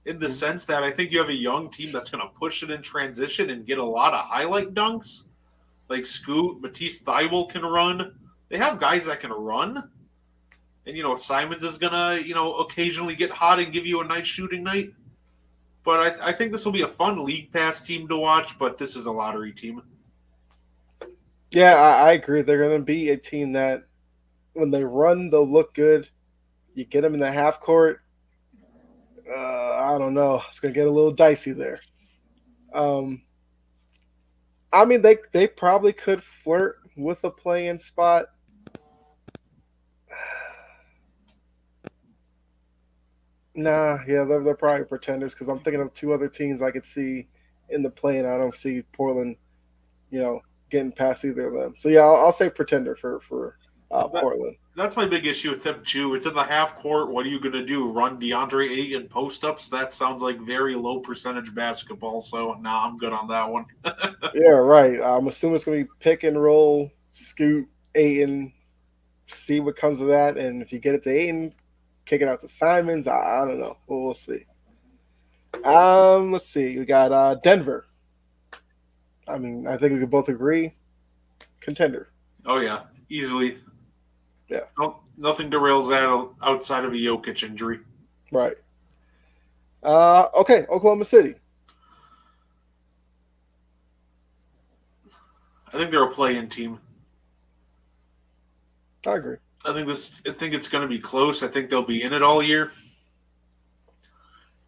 Speaker 3: in the sense that I think you have a young team that's going to push it in transition and get a lot of highlight dunks. Like Scoot, Matisse Thybulle can run. They have guys that can run. And, Simons is going to, occasionally get hot and give you a nice shooting night. But I think this will be a fun League Pass team to watch, but this is a lottery team.
Speaker 2: Yeah, I agree. They're going to be a team that when they run, they'll look good. You get them in the half court. I don't know. It's going to get a little dicey there. I mean, they probably could flirt with a play-in spot. Nah, yeah, they're probably pretenders because I'm thinking of two other teams I could see in the play-in. I don't see Portland, getting past either of them. So yeah, I'll say pretender for Portland.
Speaker 3: That's my big issue with them too. It's in the half court. What are you going to do? Run DeAndre Ayton post ups? That sounds like very low percentage basketball. So I'm good on that one.
Speaker 2: Yeah, right. I'm assuming it's going to be pick and roll, scoot Ayton, see what comes of that, and if you get it to Ayton, kick it out to Simons. I don't know. We'll see. Let's see. We got Denver. I mean, I think we could both agree. Contender.
Speaker 3: Oh yeah, easily.
Speaker 2: Yeah.
Speaker 3: Nothing derails that outside of a Jokic injury.
Speaker 2: Right. Okay, Oklahoma City.
Speaker 3: I think they're a play-in team.
Speaker 2: I agree.
Speaker 3: I think it's going to be close. I think they'll be in it all year.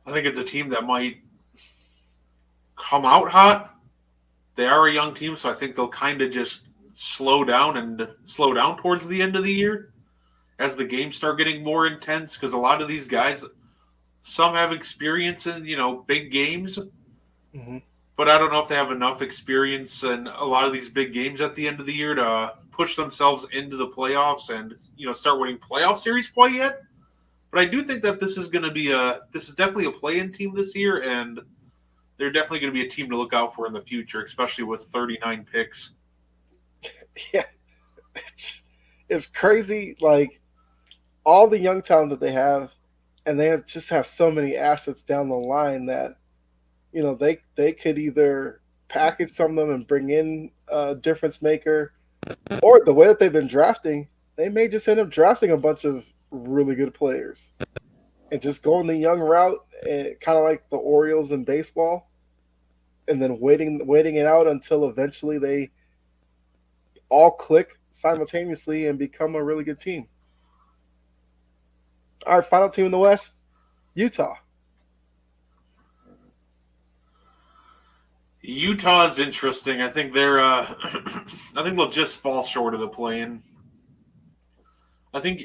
Speaker 3: I think it's a team that might come out hot. They are a young team, so I think they'll kind of just slow down towards the end of the year as the games start getting more intense, because a lot of these guys, some have experience in, big games, but I don't know if they have enough experience in a lot of these big games at the end of the year to push themselves into the playoffs and, start winning playoff series quite yet. But I do think that this is definitely a play-in team this year, and they're definitely going to be a team to look out for in the future, especially with 39 picks.
Speaker 2: Yeah, it's crazy. Like all the young talent that they have, and they just have so many assets down the line that they could either package some of them and bring in a difference maker, or the way that they've been drafting, they may just end up drafting a bunch of really good players and just going the young route, and kind of like the Orioles in baseball, and then waiting it out until eventually they all click simultaneously and become a really good team. All right, final team in the West, Utah.
Speaker 3: Utah's interesting. I think I think they'll just fall short of the play-in. I think,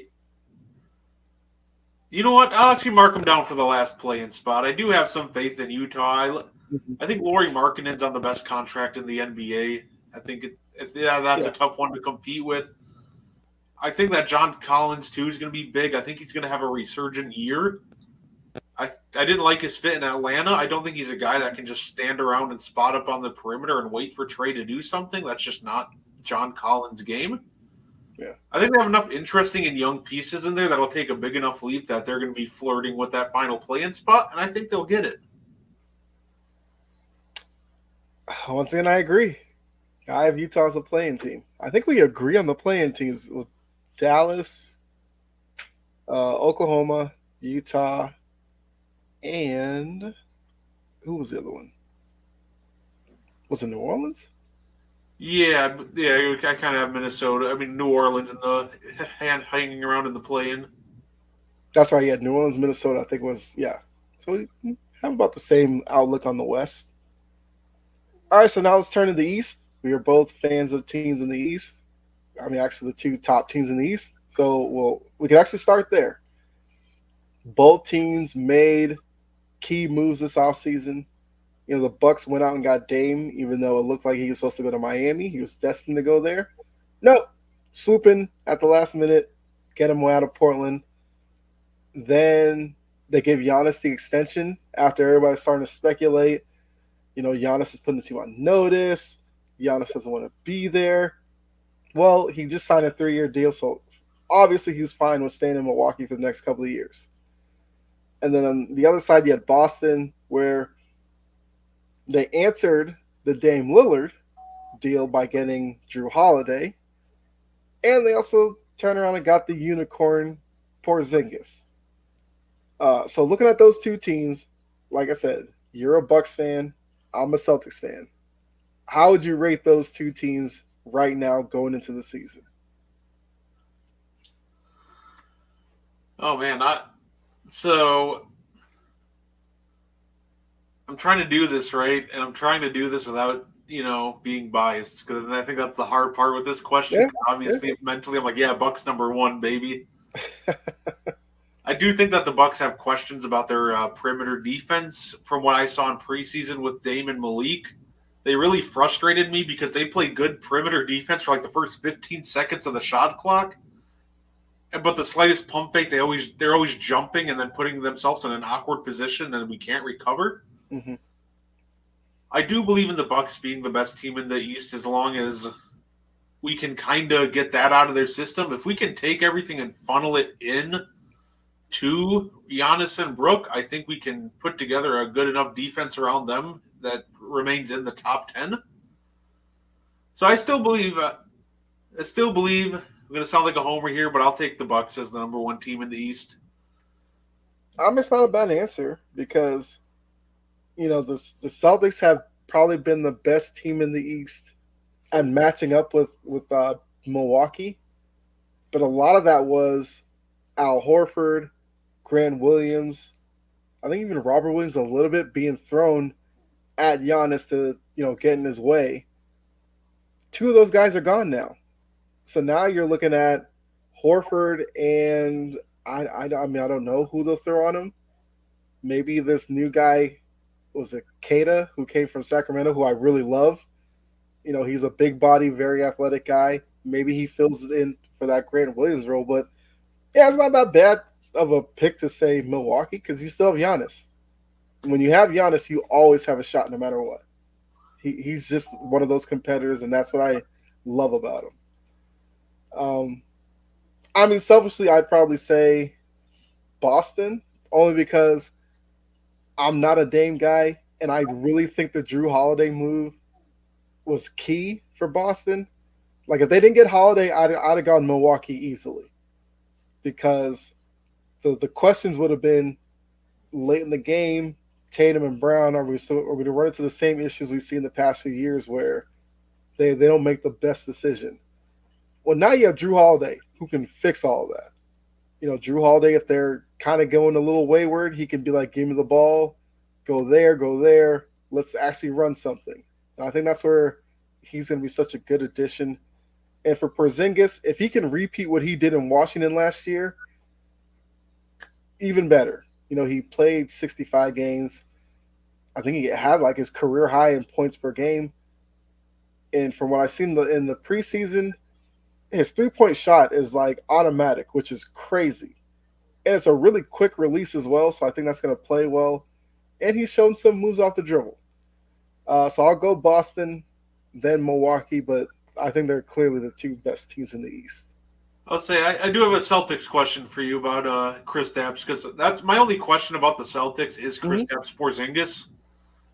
Speaker 3: you know what? I'll actually mark them down for the last play-in spot. I do have some faith in Utah. I think Lauri Markkanen's on the best contract in the NBA. I think that's a tough one to compete with. I think that John Collins, too, is going to be big. I think he's going to have a resurgent year. I didn't like his fit in Atlanta. I don't think he's a guy that can just stand around and spot up on the perimeter and wait for Trey to do something. That's just not John Collins' game.
Speaker 2: Yeah.
Speaker 3: I think they have enough interesting and young pieces in there that'll take a big enough leap that they're going to be flirting with that final play-in spot, and I think they'll get it.
Speaker 2: Once again, I agree. I have Utah as a play-in team. I think we agree on the play-in teams with Dallas, Oklahoma, Utah, and who was the other one? Was it New Orleans?
Speaker 3: Yeah, I kind of have Minnesota. I mean, New Orleans and the hanging around in the play-in.
Speaker 2: That's right. Yeah, New Orleans, Minnesota. I think was So we have about the same outlook on the West. All right, so now let's turn to the East. We are both fans of teams in the East. I mean, actually, the two top teams in the East. So, we can actually start there. Both teams made key moves this offseason. The Bucks went out and got Dame, even though it looked like he was supposed to go to Miami. He was destined to go there. Nope. Swoop in at the last minute, get him out of Portland. Then they gave Giannis the extension after everybody was starting to speculate. Giannis is putting the team on notice. Giannis doesn't want to be there. Well, he just signed a 3-year deal, so obviously he was fine with staying in Milwaukee for the next couple of years. And then on the other side, you had Boston, where they answered the Dame Lillard deal by getting Drew Holiday. And they also turned around and got the unicorn Porzingis. So looking at those two teams, like I said, you're a Bucks fan. I'm a Celtics fan. How would you rate those two teams right now going into the season?
Speaker 3: Oh man, so I'm trying to do this right, and I'm trying to do this without being biased, because I think that's the hard part with this question.
Speaker 2: Yeah,
Speaker 3: Obviously, mentally, I'm like, yeah, Bucks number one, baby. I do think that the Bucks have questions about their perimeter defense. From what I saw in preseason with Dame and Malik, they really frustrated me because they play good perimeter defense for like the first 15 seconds of the shot clock. But the slightest pump fake, they're always jumping and then putting themselves in an awkward position, and we can't recover.
Speaker 2: Mm-hmm.
Speaker 3: I do believe in the Bucks being the best team in the East as long as we can kind of get that out of their system. If we can take everything and funnel it in to Giannis and Brook, I think we can put together a good enough defense around them that remains in the top 10. So I still believe I'm going to sound like a homer here, but I'll take the Bucks as the number one team in the East.
Speaker 2: It's not a bad answer because the Celtics have probably been the best team in the East and matching up with Milwaukee, but a lot of that was Al Horford, Grant Williams, I think even Robert Williams a little bit being thrown at Giannis to get in his way. Two of those guys are gone now, so now you're looking at Horford and I don't know who they'll throw on him. Maybe this new guy. Was it Keita, who came from Sacramento, who I really love. He's a big body, very athletic guy. Maybe he fills it in for that Grant Williams role. But, yeah, it's not that bad of a pick to say Milwaukee because you still have Giannis. When you have Giannis, you always have a shot no matter what. He's just one of those competitors, and that's what I love about him. Selfishly, I'd probably say Boston, only because – I'm not a Dame guy, and I really think the Drew Holiday move was key for Boston. Like, if they didn't get Holiday, I'd have gone Milwaukee easily because the questions would have been late in the game, Tatum and Brown, are we going to run into the same issues we've seen in the past few years where they don't make the best decision? Well, now you have Drew Holiday who can fix all of that. Drew Holiday, if they're kind of going a little wayward, he can be like, give me the ball, go there, let's actually run something. And I think that's where he's going to be such a good addition. And for Porzingis, if he can repeat what he did in Washington last year, even better. He played 65 games. I think he had like his career high in points per game. And from what I've seen in the preseason, his 3-point shot is like automatic, which is crazy. And it's a really quick release as well, so I think that's going to play well. And he's shown some moves off the dribble. So I'll go Boston, then Milwaukee, but I think they're clearly the two best teams in the East.
Speaker 3: I'll say I do have a Celtics question for you about Kristaps, because that's my only question about the Celtics is Kristaps Porzingis,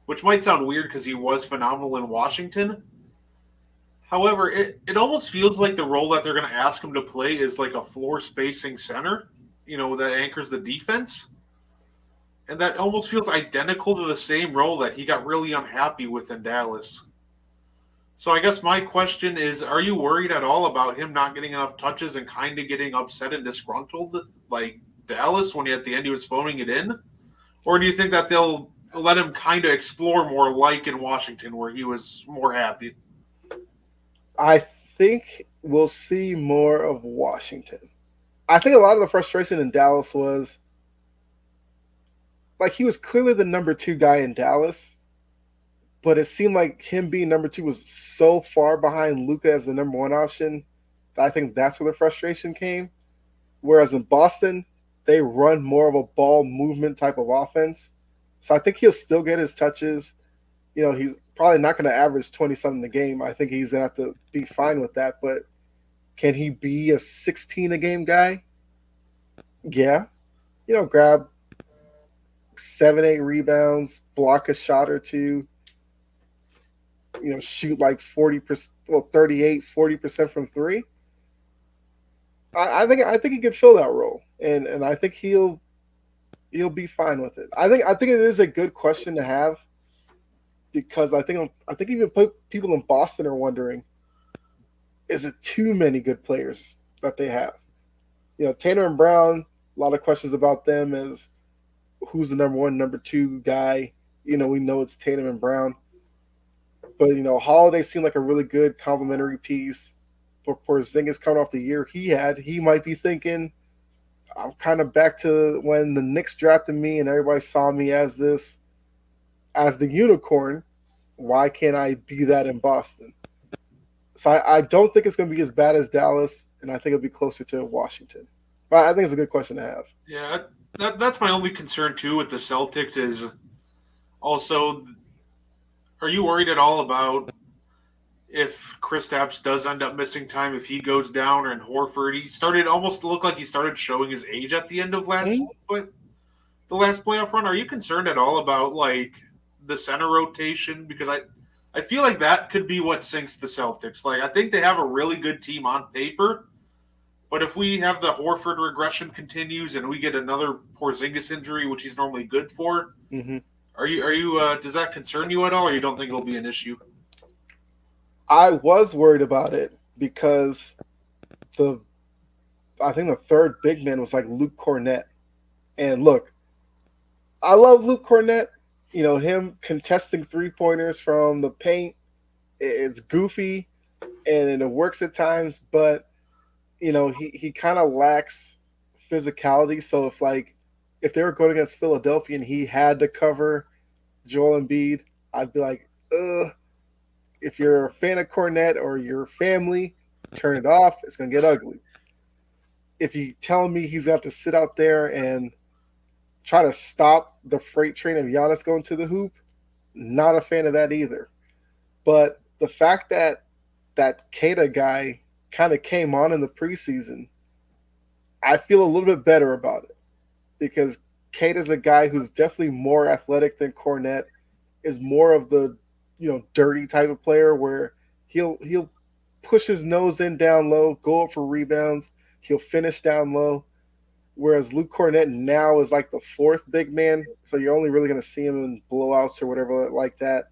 Speaker 3: which might sound weird because he was phenomenal in Washington. However, it almost feels like the role that they're going to ask him to play is like a floor spacing center, that anchors the defense. And that almost feels identical to the same role that he got really unhappy with in Dallas. So I guess my question is, are you worried at all about him not getting enough touches and kind of getting upset and disgruntled like Dallas when at the end he was phoning it in? Or do you think that they'll let him kind of explore more like in Washington where he was more happy?
Speaker 2: I think we'll see more of Washington. I think a lot of the frustration in Dallas was like he was clearly the number 2 guy in Dallas, but it seemed like him being number 2 was so far behind Luka as the number 1 option that I think that's where the frustration came. Whereas in Boston, they run more of a ball movement type of offense. So I think he'll still get his touches. He's probably not going to average 20-something a game. I think he's going to have to be fine with that. But can he be a 16-a-game guy? Yeah. Grab 7-8 rebounds, block a shot or two, shoot like 40%, 38, 40% from 3. I think he could fill that role. and I think he'll be fine with it. I think it is a good question to have because I think even people in Boston are wondering, is it too many good players that they have? Tatum and Brown, a lot of questions about them as who's the number one, number two guy. We know it's Tatum and Brown, but Holiday seemed like a really good complementary piece. For Porzingis coming off the year he might be thinking, I'm kind of back to when the Knicks drafted me and everybody saw me as the unicorn. Why can't I be that in Boston? So I don't think it's going to be as bad as Dallas, and I think it'll be closer to Washington. But I think it's a good question to have.
Speaker 3: Yeah, that's my only concern too with the Celtics is also, are you worried at all about if Kristaps does end up missing time, if he goes down, and Horford, he started almost to look like he started showing his age at the end of the last playoff run. Are you concerned at all about like the center rotation? Because I feel like that could be what sinks the Celtics. Like I think they have a really good team on paper, but if we have the Horford regression continues and we get another Porzingis injury, which he's normally good for,
Speaker 2: Mm-hmm.
Speaker 3: are you does that concern you at all, or you don't think it'll be an issue?
Speaker 2: I was worried about it because I think the third big man was like Luke Cornett. And look, I love Luke Cornett. Him contesting 3-pointers from the paint, it's goofy and it works at times, but he kind of lacks physicality. So if they were going against Philadelphia and he had to cover Joel Embiid, I'd be like, ugh. If you're a fan of Cornette or your family, turn it off. It's going to get ugly. If you tell me he's got to sit out there and try to stop the freight train of Giannis going to the hoop, not a fan of that either. But the fact that that Keita guy kind of came on in the preseason, I feel a little bit better about it because Keita's a guy who's definitely more athletic than Cornette, is more of the dirty type of player where he'll push his nose in down low, go up for rebounds, he'll finish down low. Whereas Luke Cornett now is like the fourth big man, so you're only really going to see him in blowouts or whatever like that.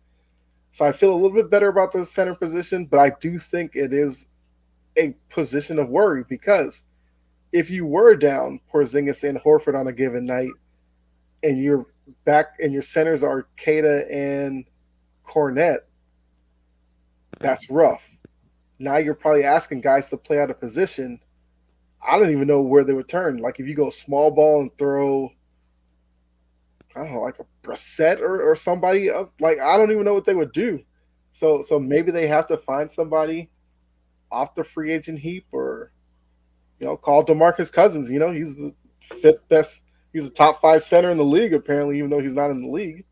Speaker 2: So I feel a little bit better about the center position, but I do think it is a position of worry because if you were down Porzingis and Horford on a given night, and you're back and your centers are Keita and Cornette, that's rough. Now you're probably asking guys to play out of position. I don't even know where they would turn. Like if you go small ball and throw, I don't know, like a Brissett or somebody of like I don't even know what they would do. So maybe they have to find somebody off the free agent heap or call DeMarcus Cousins. He's the fifth best. He's a top 5 center in the league apparently, even though he's not in the league.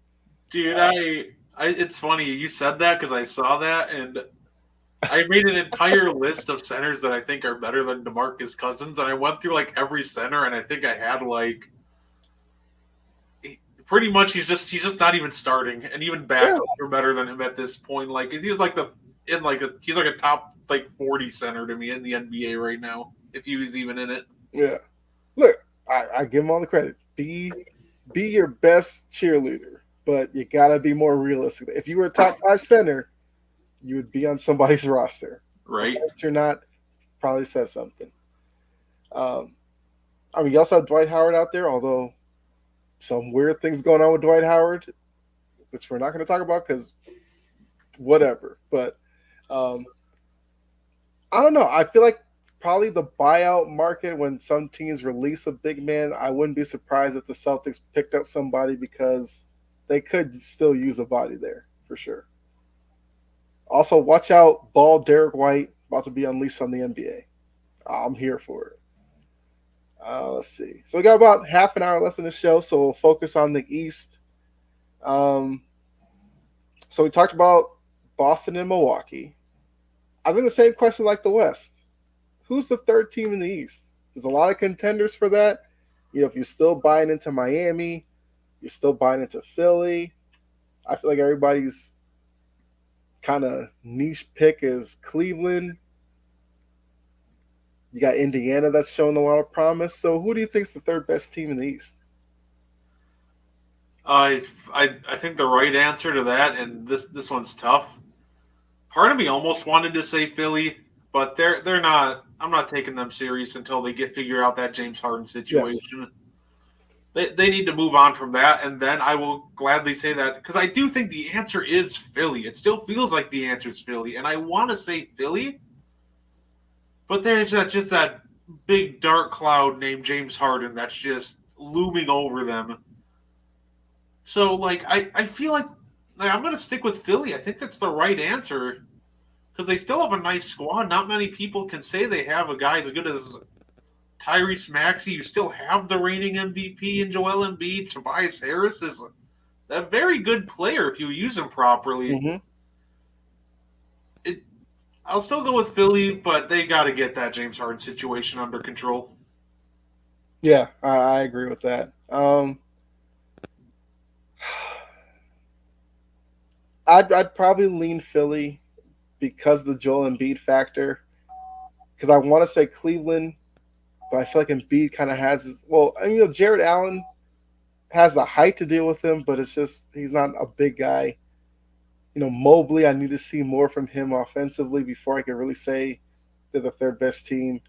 Speaker 3: Dude, it's funny you said that because I saw that and I made an entire list of centers that I think are better than DeMarcus Cousins, and I went through like every center, and I think I had like pretty much he's just not even starting, and even backups are better than him at this point. Like he's like he's like a top like 40 center to me in the NBA right now, if he was even in it.
Speaker 2: Yeah, look, I give him all the credit. Be your best cheerleader, but you gotta be more realistic. If you were a top 5 center, you would be on somebody's roster.
Speaker 3: Right.
Speaker 2: If you're not, probably says something. You also have Dwight Howard out there, although some weird things going on with Dwight Howard, which we're not going to talk about because whatever. But I don't know. I feel like probably the buyout market, when some teams release a big man, I wouldn't be surprised if the Celtics picked up somebody because they could still use a body there for sure. Also, watch out, bald Derek White about to be unleashed on the NBA. I'm here for it. Let's see. So we got about half an hour left in the show, so we'll focus on the East. So we talked about Boston and Milwaukee. I think the same question like the West. Who's the third team in the East? There's a lot of contenders for that. If you're still buying into Miami, you're still buying into Philly. I feel like everybody's kind of niche pick is Cleveland. You got Indiana that's showing a lot of promise. So who do you think's the third best team in the East?
Speaker 3: I think the right answer to that, and this one's tough. Part of me almost wanted to say Philly, but they're not. I'm not taking them serious until they figure out that James Harden
Speaker 2: Yes.
Speaker 3: situation. They need to move on from that, and then I will gladly say that because I do think the answer is Philly. It still feels like the answer is Philly, and I want to say Philly, but there's just that big dark cloud named James Harden that's just looming over them. So like I feel like I'm gonna stick with Philly. I think that's the right answer because they still have a nice squad. Not many people can say they have a guy as good as Tyrese Maxey. You still have the reigning MVP in Joel Embiid. Tobias Harris is a very good player if you use him properly.
Speaker 2: Mm-hmm.
Speaker 3: I'll still go with Philly, but they got to get that James Harden situation under control.
Speaker 2: Yeah, I agree with that. I'd probably lean Philly because of the Joel Embiid factor. Because I want to say Cleveland, but I feel like Embiid kind of has his. Well, I mean, Jared Allen has the height to deal with him, but it's just he's not a big guy. Mobley, I need to see more from him offensively before I can really say they're the third best team.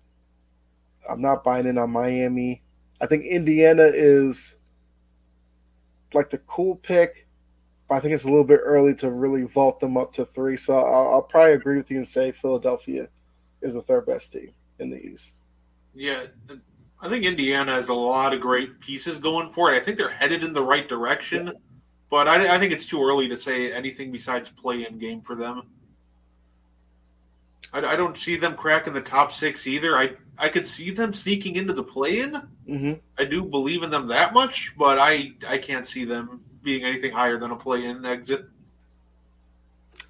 Speaker 2: I'm not buying in on Miami. I think Indiana is like the cool pick, but I think it's a little bit early to really vault them up to 3. So I'll probably agree with you and say Philadelphia is the third best team in the East.
Speaker 3: Yeah, I think Indiana has a lot of great pieces going for it. I think they're headed in the right direction. Yeah. But I think it's too early to say anything besides play-in game for them. I don't see them cracking the top 6 either. I could see them sneaking into the play-in.
Speaker 2: Mm-hmm.
Speaker 3: I do believe in them that much, but I can't see them being anything higher than a play-in exit.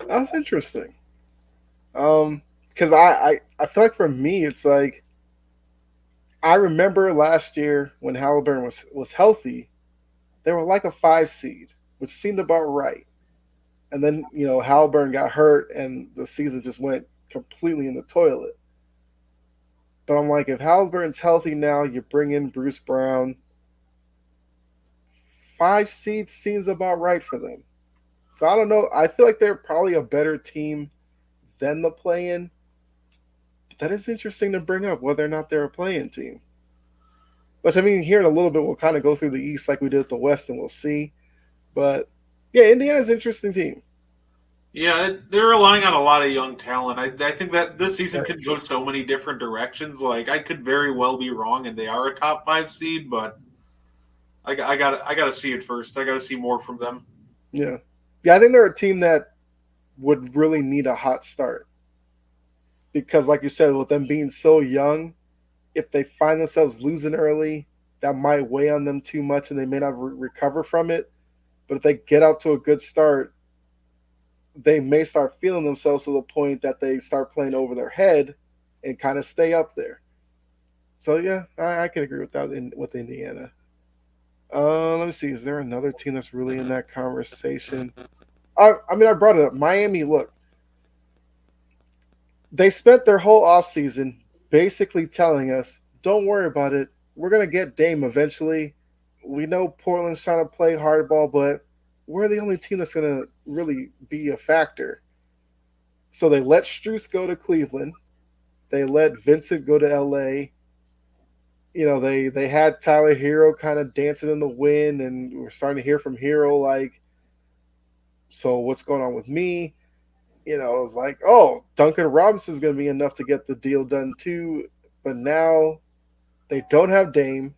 Speaker 2: That's interesting. Because I feel like for me, it's like I remember last year when Halliburton was healthy, they were like a 5 seed. Which seemed about right. And then, Halliburton got hurt and the season just went completely in the toilet. But I'm like, if Halliburton's healthy now, you bring in Bruce Brown. 5 seeds seems about right for them. So I don't know. I feel like they're probably a better team than the play-in. But that is interesting to bring up, whether or not they're a play-in team. Which, I mean, here in a little bit, we'll kind of go through the East like we did at the West, and we'll see. But, yeah, Indiana's an interesting team.
Speaker 3: Yeah, they're relying on a lot of young talent. I think that this season could go so many different directions. Like, I could very well be wrong, and they are a top 5 seed, but I got to see it first. I got to see more from them.
Speaker 2: Yeah. Yeah, I think they're a team that would really need a hot start. Because, like you said, with them being so young, if they find themselves losing early, that might weigh on them too much, and they may not recover from it. But if they get out to a good start, they may start feeling themselves to the point that they start playing over their head and kind of stay up there. So, yeah, I can agree with that with Indiana. Let me see. Is there another team that's really in that conversation? I brought it up. Miami, look. They spent their whole offseason basically telling us, don't worry about it. We're going to get Dame eventually. We know Portland's trying to play hardball, but we're the only team that's going to really be a factor. So they let Strus go to Cleveland. They let Vincent go to LA. They had Tyler Hero kind of dancing in the wind, and we're starting to hear from Hero like, so what's going on with me? It was like, oh, Duncan Robinson's going to be enough to get the deal done too. But now they don't have Dame.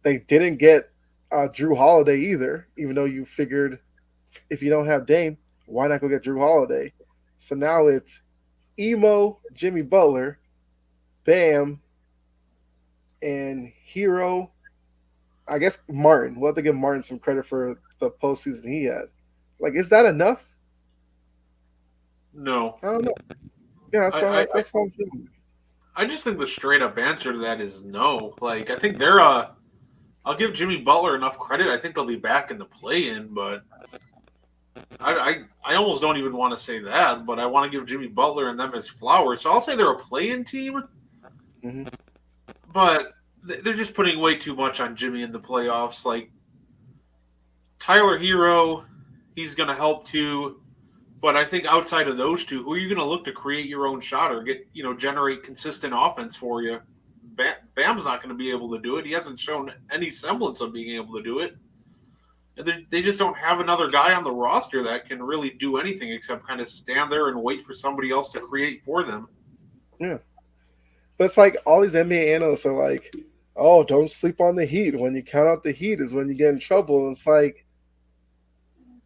Speaker 2: They didn't get Drew Holiday either, even though you figured if you don't have Dame, why not go get Drew Holiday? So now it's Emo, Jimmy Butler, Bam, and Hero. I guess Martin. We'll have to give Martin some credit for the postseason he had. Like, is that enough?
Speaker 3: No.
Speaker 2: I don't know. Yeah, that's what I'm thinking.
Speaker 3: I just think the straight up answer to that is no. Like, I think they're I'll give Jimmy Butler enough credit. I think they'll be back in the play-in, but I almost don't even want to say that, but I want to give Jimmy Butler and them his flowers. So I'll say they're a play-in team,
Speaker 2: Hmm.
Speaker 3: but they're just putting way too much on Jimmy in the playoffs. Like Tyler Hero, he's going to help too. But I think outside of those two, who are you going to look to create your own shot or get, generate consistent offense for you? Bam's not going to be able to do it. He hasn't shown any semblance of being able to do it. They just don't have another guy on the roster that can really do anything except kind of stand there and wait for somebody else to create for them.
Speaker 2: Yeah. But it's like all these NBA analysts are like, oh, don't sleep on the Heat. When you count out the Heat is when you get in trouble. And it's like,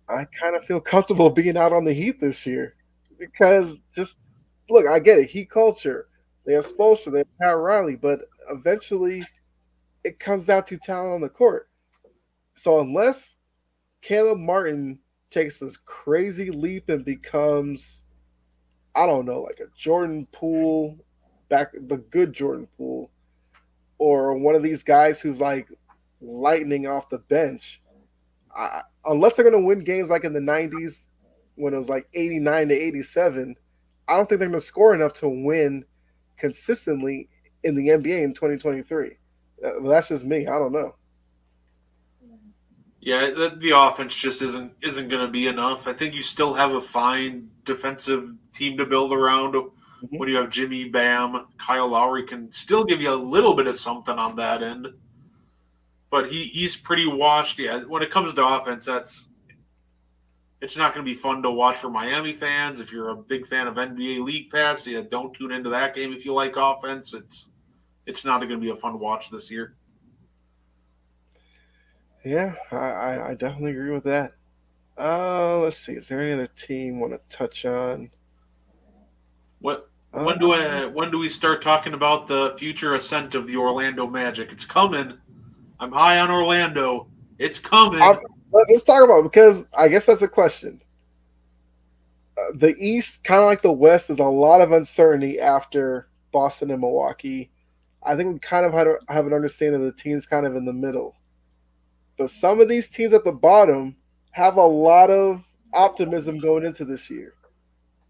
Speaker 2: I kind of feel comfortable being out on the Heat this year because just look, I get it. Heat culture. They have Spoelstra, they have Pat Riley, but eventually it comes down to talent on the court. So unless Caleb Martin takes this crazy leap and becomes, I don't know, like a Jordan Poole, back the good Jordan Poole, or one of these guys who's like lightning off the bench, unless they're going to win games like in the 90s when it was like 89 to 87, I don't think they're going to score enough to win consistently in the NBA in 2023. That's just me. I don't know.
Speaker 3: Yeah, the offense just isn't going to be enough. I think you still have a fine defensive team to build around.
Speaker 2: Mhm.
Speaker 3: When you have Jimmy, Bam, Kyle Lowry can still give you a little bit of something on that end. But he's pretty washed. Yeah, when it comes to offense, it's not going to be fun to watch for Miami fans. If you're a big fan of NBA League Pass, yeah, don't tune into that game if you like offense. It's not going to be a fun watch this year.
Speaker 2: Yeah, I definitely agree with that. Let's see. Is there any other team want to touch on?
Speaker 3: What
Speaker 2: Uh,
Speaker 3: when do we start talking about the future ascent of the Orlando Magic? It's coming. I'm high on Orlando. It's coming.
Speaker 2: I'm, let's talk about it because I guess that's a question. The East, kind of like the West, is a lot of uncertainty after Boston and Milwaukee. I think we kind of have an understanding of the teams kind of in the middle. But some of these teams at the bottom have a lot of optimism going into this year.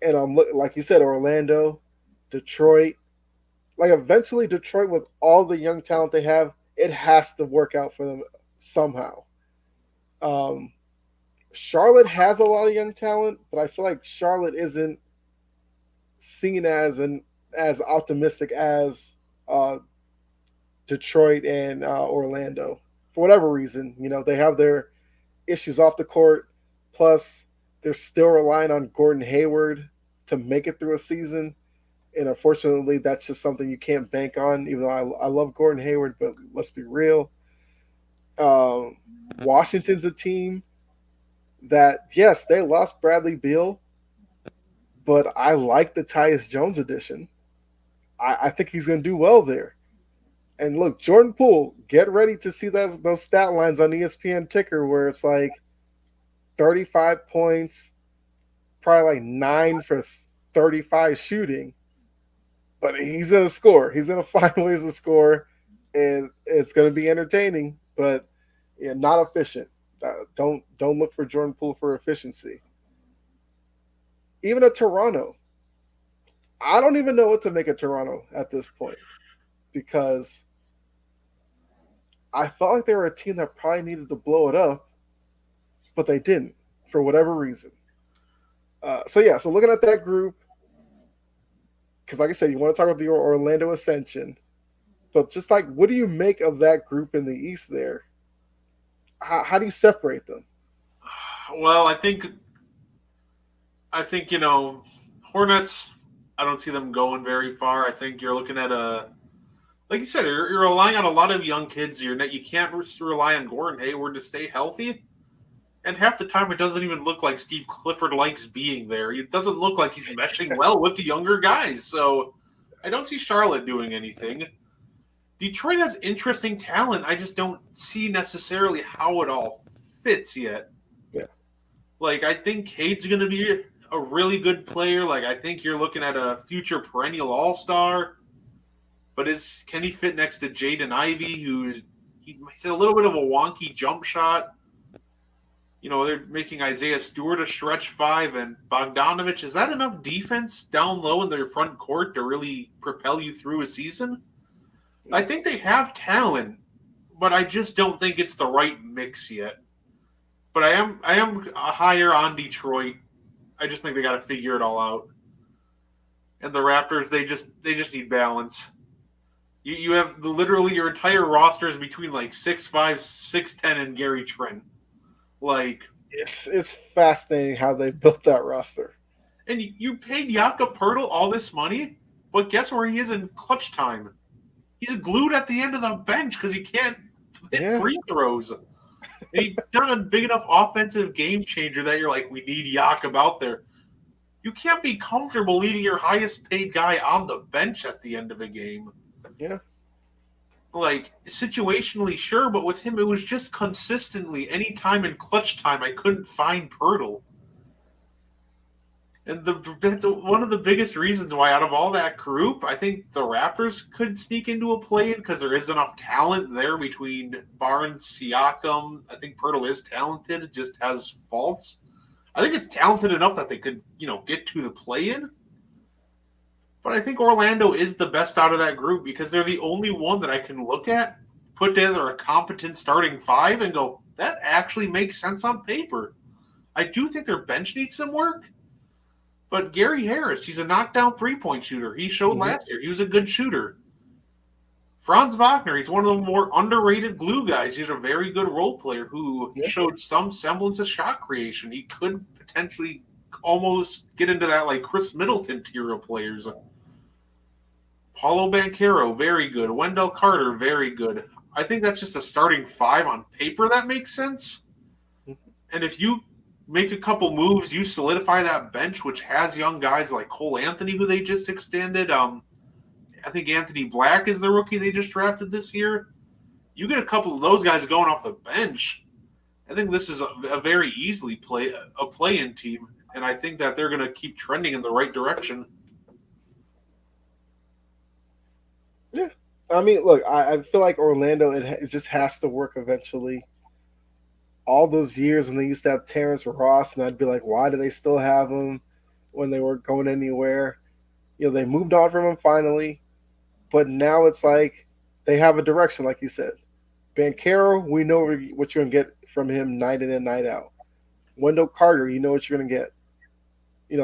Speaker 2: And I'm like you said, Orlando, Detroit. Like eventually, Detroit with all the young talent they have, it has to work out for them somehow. Um, Charlotte has a lot of young talent, but I feel like Charlotte isn't seen as optimistic as Detroit and Orlando for whatever reason. They have their issues off the court. Plus, they're still relying on Gordon Hayward to make it through a season. And unfortunately, that's just something you can't bank on, even though I love Gordon Hayward, but let's be real. Um, Washington's a team that, yes, they lost Bradley Beal, but I like the Tyus Jones addition. I think he's going to do well there. And look, Jordan Poole, get ready to see those stat lines on ESPN Ticker where it's like 35 points, probably like 9 for 35 shooting. But he's going to score. He's going to find ways to score, and it's going to be entertaining, but yeah, not efficient. Don't look for Jordan Poole for efficiency. Even at Toronto, I don't even know what to make of Toronto at this point because I felt like they were a team that probably needed to blow it up, but they didn't for whatever reason. So looking at that group, because like I said, you want to talk about the Orlando Ascension, but just like, what do you make of that group in the East there? How do you separate them?
Speaker 3: Well, I think Hornets. I don't see them going very far. I think you're looking at like you said, you're relying on a lot of young kids. You can't rely on Gordon Hayward to stay healthy. And half the time, it doesn't even look like Steve Clifford likes being there. It doesn't look like he's meshing well with the younger guys. So I don't see Charlotte doing anything. Detroit has interesting talent. I just don't see necessarily how it all fits yet.
Speaker 2: Yeah.
Speaker 3: Like, I think Cade's going to be a really good player. Like, I think you're looking at a future perennial all-star. But can he fit next to Jaden Ivey, he's a little bit of a wonky jump shot? They're making Isaiah Stewart a stretch 5 and Bogdanovich. Is that enough defense down low in their front court to really propel you through a season? I think they have talent, but I just don't think it's the right mix yet. But I am higher on Detroit. I just think they got to figure it all out. And the Raptors, they just need balance. You have literally your entire roster is between like 6'5", 6'10", and Gary Trent. Like
Speaker 2: it's fascinating how they built that roster.
Speaker 3: And you paid Jakob Pertl all this money, but guess where he is in clutch time? He's glued at the end of the bench because he can't hit free throws. And he's not a big enough offensive game changer that you're like, we need Jakob out there. You can't be comfortable leaving your highest paid guy on the bench at the end of a game.
Speaker 2: Yeah.
Speaker 3: Like, situationally, sure, but with him, it was just consistently, any time in clutch time, I couldn't find Pertl. And that's one of the biggest reasons why, out of all that group, I think the Raptors could sneak into a play-in because there is enough talent there between Barnes, Siakam. I think Pertl is talented, just has faults. I think it's talented enough that they could, get to the play-in. But I think Orlando is the best out of that group because they're the only one that I can look at, put together a competent starting 5, and go, that actually makes sense on paper. I do think their bench needs some work. But Gary Harris, he's a knockdown three-point shooter. He showed last year. He was a good shooter. Franz Wagner, he's one of the more underrated glue guys. He's a very good role player who showed some semblance of shot creation. He could potentially almost get into that like Chris Middleton tier of players. Paulo Banchero, very good. Wendell Carter, very good. I think that's just a starting 5 on paper that makes sense. And if you make a couple moves, you solidify that bench, which has young guys like Cole Anthony, who they just extended. I think Anthony Black is the rookie they just drafted this year. You get a couple of those guys going off the bench. I think this is a very easily play-in team, and I think that they're going to keep trending in the right direction.
Speaker 2: Yeah. I mean, look, I feel like Orlando, it just has to work eventually. All those years when they used to have Terrence Ross, and I'd be like, why do they still have him when they weren't going anywhere? They moved on from him finally, but now it's like they have a direction, like you said. Banchero, we know what you're going to get from him night in and night out. Wendell Carter, you know what you're going to get.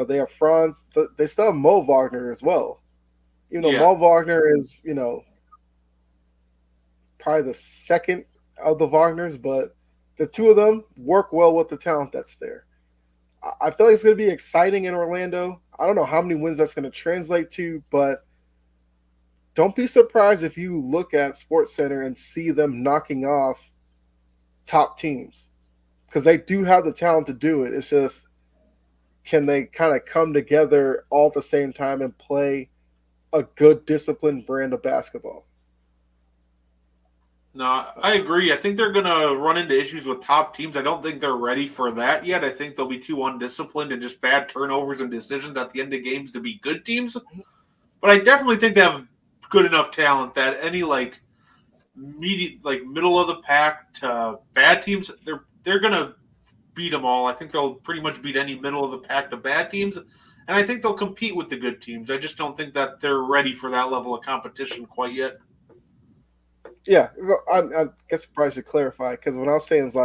Speaker 2: They have Franz. They still have Mo Wagner as well. Mo Wagner is, probably the second of the Wagners, but the two of them work well with the talent that's there. I feel like it's going to be exciting in Orlando. I don't know how many wins that's going to translate to, but don't be surprised if you look at SportsCenter and see them knocking off top teams because they do have the talent to do it. It's just, can they kind of come together all at the same time and play a good, disciplined brand of basketball?
Speaker 3: No, I agree. I think they're going to run into issues with top teams. I don't think they're ready for that yet. I think they'll be too undisciplined and just bad turnovers and decisions at the end of games to be good teams. But I definitely think they have good enough talent that any middle of the pack to bad teams, they're going to beat them all. I think they'll pretty much beat any middle of the pack to bad teams. And I think they'll compete with the good teams. I just don't think that they're ready for that level of competition quite yet.
Speaker 2: Yeah, I guess I probably should clarify because what I was saying is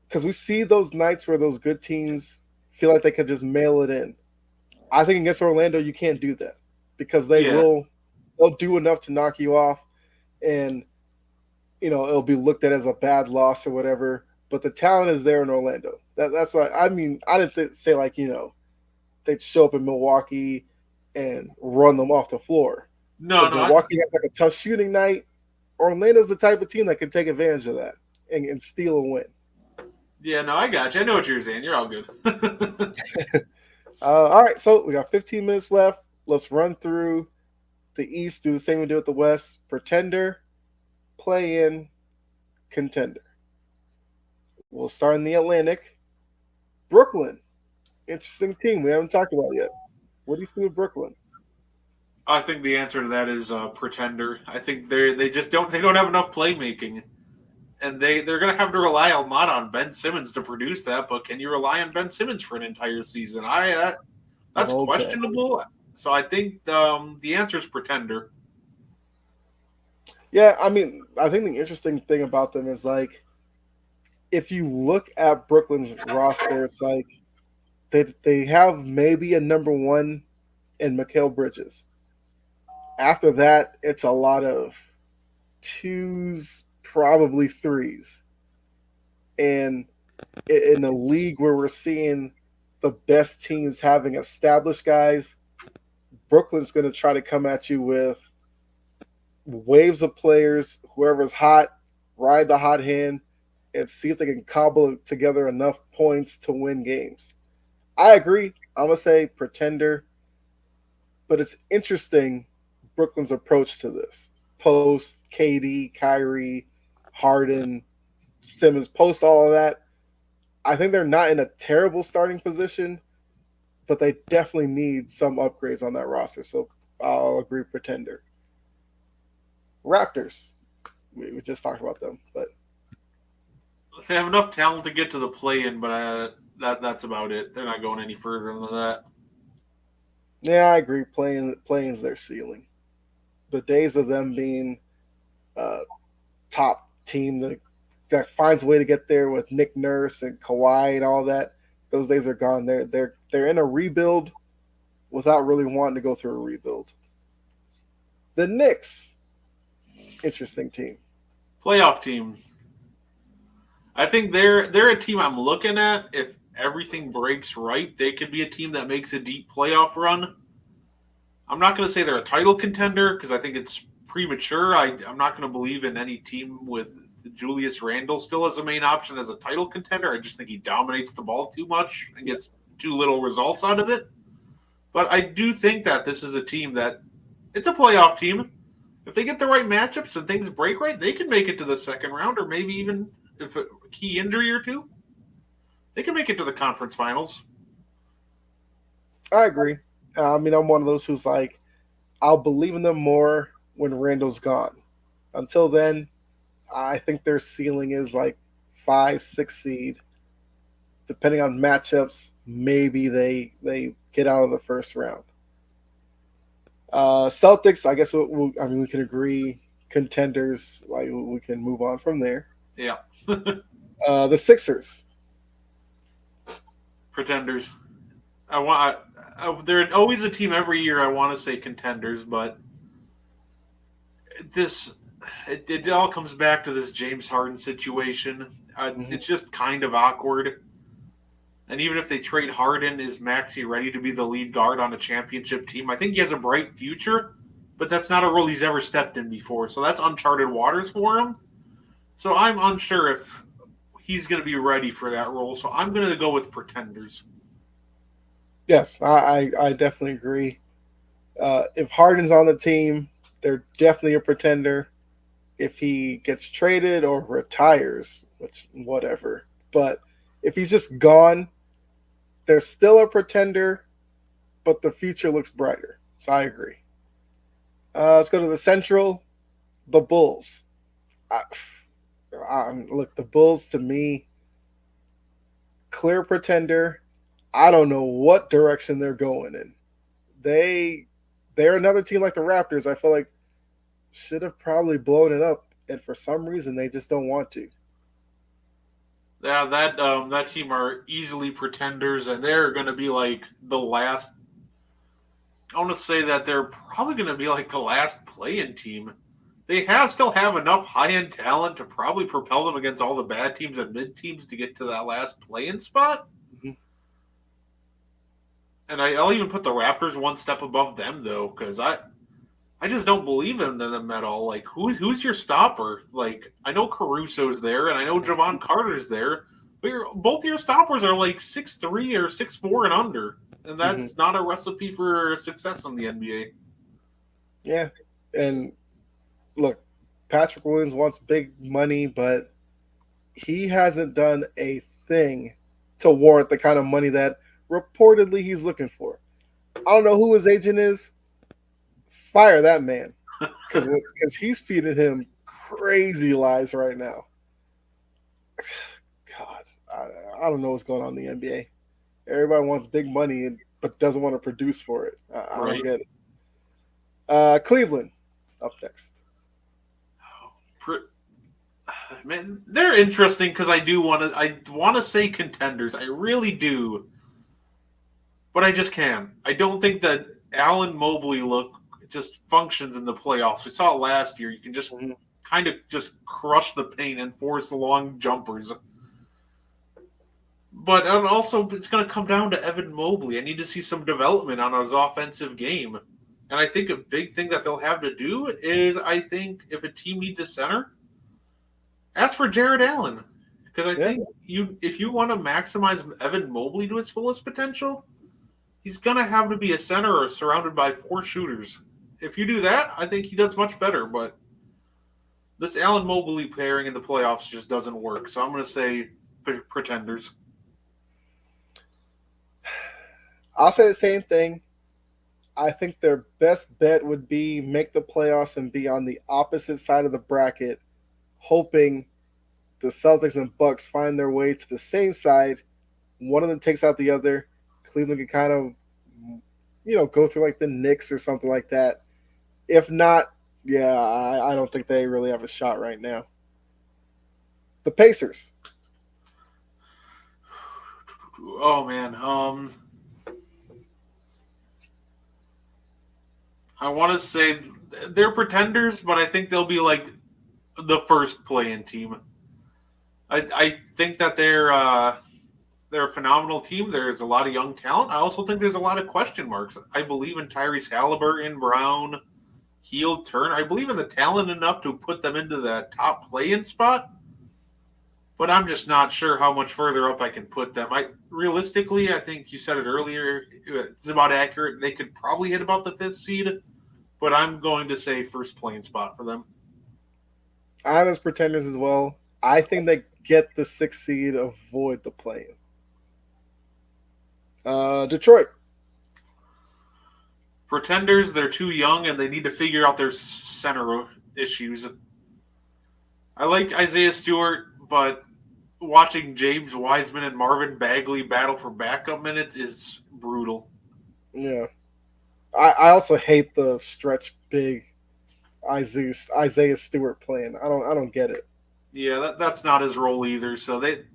Speaker 2: because we see those nights where those good teams feel like they could just mail it in. I think against Orlando, you can't do that because they'll do enough to knock you off, and it'll be looked at as a bad loss or whatever. But the talent is there in Orlando. That's why I mean I didn't say they'd show up in Milwaukee and run them off the floor.
Speaker 3: No,
Speaker 2: Milwaukee has a tough shooting night. Orlando's the type of team that can take advantage of that and steal a win.
Speaker 3: Yeah, no, I got you. I know what you're saying. You're all good.
Speaker 2: All right, so we got 15 minutes left. Let's run through the East, do the same we do with the West. Pretender, play-in, contender. We'll start in the Atlantic. Brooklyn, interesting team we haven't talked about yet. What do you see with Brooklyn?
Speaker 3: I think the answer to that is Pretender. I think they don't have enough playmaking, and they're going to have to rely a lot on Ben Simmons to produce that. But can you rely on Ben Simmons for an entire season? That's questionable. So I think the answer is Pretender.
Speaker 2: Yeah, I mean, I think the interesting thing about them is like, if you look at Brooklyn's roster, it's like they have maybe a number one in Mikal Bridges. After that, it's a lot of twos, probably threes. And in a league where we're seeing the best teams having established guys, Brooklyn's going to try to come at you with waves of players, whoever's hot, ride the hot hand, and see if they can cobble together enough points to win games. I agree. I'm going to say Pretender, but it's interesting Brooklyn's approach to this. Post KD, Kyrie, Harden, Simmons, post all of that. I think they're not in a terrible starting position, but they definitely need some upgrades on that roster. So I'll agree Pretender. Raptors. We just talked about them, but
Speaker 3: they have enough talent to get to the play-in, but that's about it. They're not going any further than that.
Speaker 2: Yeah, I agree. Playing's their ceiling. The days of them being top team that finds a way to get there with Nick Nurse and Kawhi and all that, those days are gone. They're in a rebuild without really wanting to go through a rebuild. The Knicks, interesting team,
Speaker 3: playoff team. I think they're a team I'm looking at. If everything breaks right, they could be a team that makes a deep playoff run. I'm not going to say they're a title contender because I think it's premature. I'm not going to believe in any team with Julius Randle still as a main option as a title contender. I just think he dominates the ball too much and gets too little results out of it. But I do think that this is a team that it's a playoff team. If they get the right matchups and things break right, they can make it to the second round, or maybe even if a key injury or two, they can make it to the conference finals.
Speaker 2: I agree. I mean, I'm one of those who's like, I'll believe in them more when Randall's gone. Until then, I think their ceiling is like 5-6 seed. Depending on matchups, maybe they get out of the first round. Celtics, I guess we can agree contenders. Like we can move on from there.
Speaker 3: Yeah.
Speaker 2: The Sixers,
Speaker 3: pretenders. They're always a team every year. I want to say contenders, but it all comes back to this James Harden situation. It's just kind of awkward. And even if they trade Harden, is Maxey ready to be the lead guard on a championship team? I think he has a bright future, but that's not a role he's ever stepped in before. So that's uncharted waters for him. So I'm unsure if he's going to be ready for that role. So I'm going to go with pretenders.
Speaker 2: Yes, I definitely agree. If Harden's on the team, they're definitely a pretender. If he gets traded or retires, which whatever. But if he's just gone, they're still a pretender, but the future looks brighter. So I agree. Let's go to the Central, the Bulls. Look, the Bulls to me, clear pretender. I don't know what direction they're going in. They're another team like the Raptors. I feel like should have probably blown it up, and for some reason they just don't want to.
Speaker 3: Yeah, that team are easily pretenders, and they're going to be like the last. I want to say that they're probably going to be like the last play-in team. They still have enough high-end talent to probably propel them against all the bad teams and mid teams to get to that last play-in spot. Mm-hmm. And I'll even put the Raptors one step above them, though, because I just don't believe in them at all. Like, who's your stopper? Like, I know Caruso's there, and I know Javon Carter's there, but both your stoppers are like 6'3" or 6'4" and under, and that's not a recipe for success in the NBA.
Speaker 2: Yeah, and look, Patrick Williams wants big money, but he hasn't done a thing to warrant the kind of money that reportedly he's looking for. I don't know who his agent is. Fire that man, because he's feeding him crazy lies right now. God, I don't know what's going on in the NBA. Everybody wants big money but doesn't want to produce for it. I don't
Speaker 3: Right.
Speaker 2: get it. Cleveland up next.
Speaker 3: Man, they're interesting because I want to say contenders. I really do. But I just can't. I don't think that Allen Mobley look just functions in the playoffs. We saw it last year. You can just
Speaker 2: Mhm.
Speaker 3: kind of just crush the paint and force long jumpers. But also, it's going to come down to Evan Mobley. I need to see some development on his offensive game. And I think a big thing that they'll have to do is, I think, if a team needs a center, ask for Jared Allen. Because I
Speaker 2: Yeah.
Speaker 3: think if you want to maximize Evan Mobley to his fullest potential, he's going to have to be a center or surrounded by 4 shooters. If you do that, I think he does much better. But this Allen Mobley pairing in the playoffs just doesn't work. So I'm going to say pretenders.
Speaker 2: I'll say the same thing. I think their best bet would be make the playoffs and be on the opposite side of the bracket, hoping the Celtics and Bucks find their way to the same side. One of them takes out the other. Cleveland can kind of, go through like the Knicks or something like that. If not, yeah, I don't think they really have a shot right now. The Pacers.
Speaker 3: Oh man, I want to say they're pretenders, but I think they'll be like the first play-in team. I think that they're a phenomenal team. There's a lot of young talent. I also think there's a lot of question marks. I believe in Tyrese Halliburton, Brown, Heald, Turner. I believe in the talent enough to put them into the top play-in spot. But I'm just not sure how much further up I can put them. Realistically, I think you said it earlier. It's about accurate. They could probably hit about the 5th seed, but I'm going to say first play-in spot for them.
Speaker 2: I'm as pretenders as well. I think they get the 6th seed, avoid the play-in. Detroit.
Speaker 3: Pretenders, they're too young and they need to figure out their center issues. I like Isaiah Stewart, but watching James Wiseman and Marvin Bagley battle for backup minutes is brutal.
Speaker 2: Yeah. I also hate the stretch big Isaiah Stewart playing. I don't get it.
Speaker 3: Yeah, that's not his role either. So they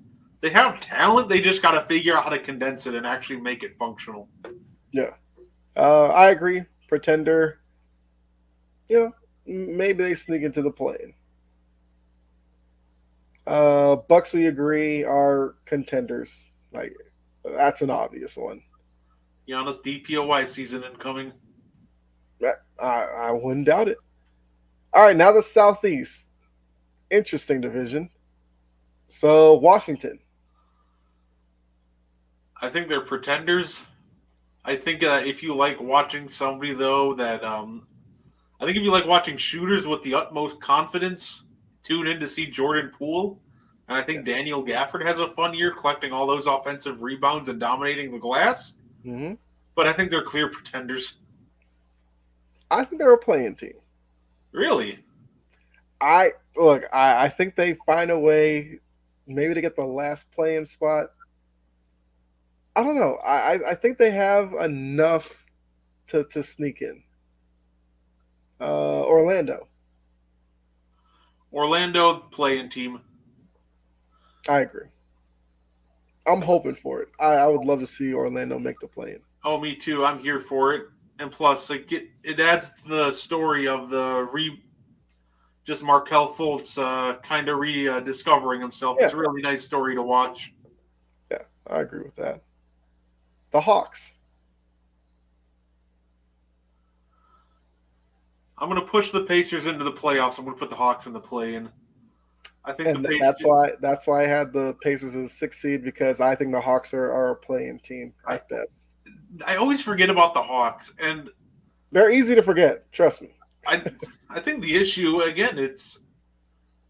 Speaker 3: have talent. They just got to figure out how to condense it and actually make it functional.
Speaker 2: Yeah. I agree. Pretender. Maybe they sneak into the play-in. Bucks, we agree, are contenders. Like, that's an obvious one.
Speaker 3: Giannis DPOY season incoming.
Speaker 2: I wouldn't doubt it. All right, now the Southeast. Interesting division. So, Washington.
Speaker 3: I think they're pretenders. I think if you like watching somebody, though, I think if you like watching shooters with the utmost confidence, tune in to see Jordan Poole. And I think Daniel Gafford has a fun year collecting all those offensive rebounds and dominating the glass.
Speaker 2: Mm-hmm.
Speaker 3: But I think they're clear pretenders.
Speaker 2: I think they're a play-in team.
Speaker 3: Really?
Speaker 2: I think they find a way maybe to get the last play-in spot. I don't know. I think they have enough to sneak in. Orlando
Speaker 3: play-in team.
Speaker 2: I agree. I'm hoping for it. I would love to see Orlando make the play-in.
Speaker 3: Oh, me too. I'm here for it. And plus, it adds to the story of just Markelle Fultz kind of rediscovering himself.
Speaker 2: Yeah.
Speaker 3: It's a really nice story to watch.
Speaker 2: Yeah, I agree with that. The Hawks.
Speaker 3: I'm going to push the Pacers into the playoffs. I'm going to put the Hawks in the play-in. I think
Speaker 2: And that's why I had the Pacers as a 6th seed, because I think the Hawks are a play-in team at best.
Speaker 3: I always forget about the Hawks, and
Speaker 2: they're easy to forget. Trust me.
Speaker 3: I think the issue, again,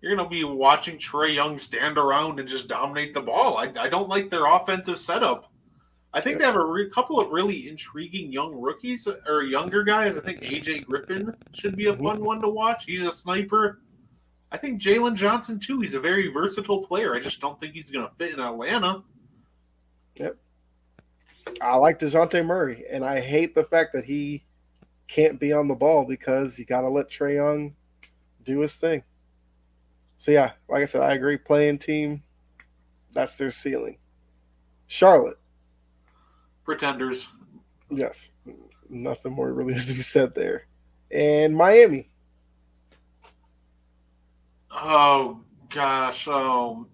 Speaker 3: you're going to be watching Trae Young stand around and just dominate the ball. I don't like their offensive setup. I think they have a couple of really intriguing young rookies or younger guys. I think AJ Griffin should be a fun one to watch. He's a sniper. I think Jalen Johnson, too. He's a very versatile player. I just don't think he's going to fit in Atlanta.
Speaker 2: Yep. I like DeJounte Murray, and I hate the fact that he can't be on the ball because you got to let Trae Young do his thing. So, yeah, like I said, I agree. Playing team, that's their ceiling. Charlotte.
Speaker 3: Pretenders.
Speaker 2: Yes. Nothing more really is to be said there. And Miami.
Speaker 3: Oh, gosh. Like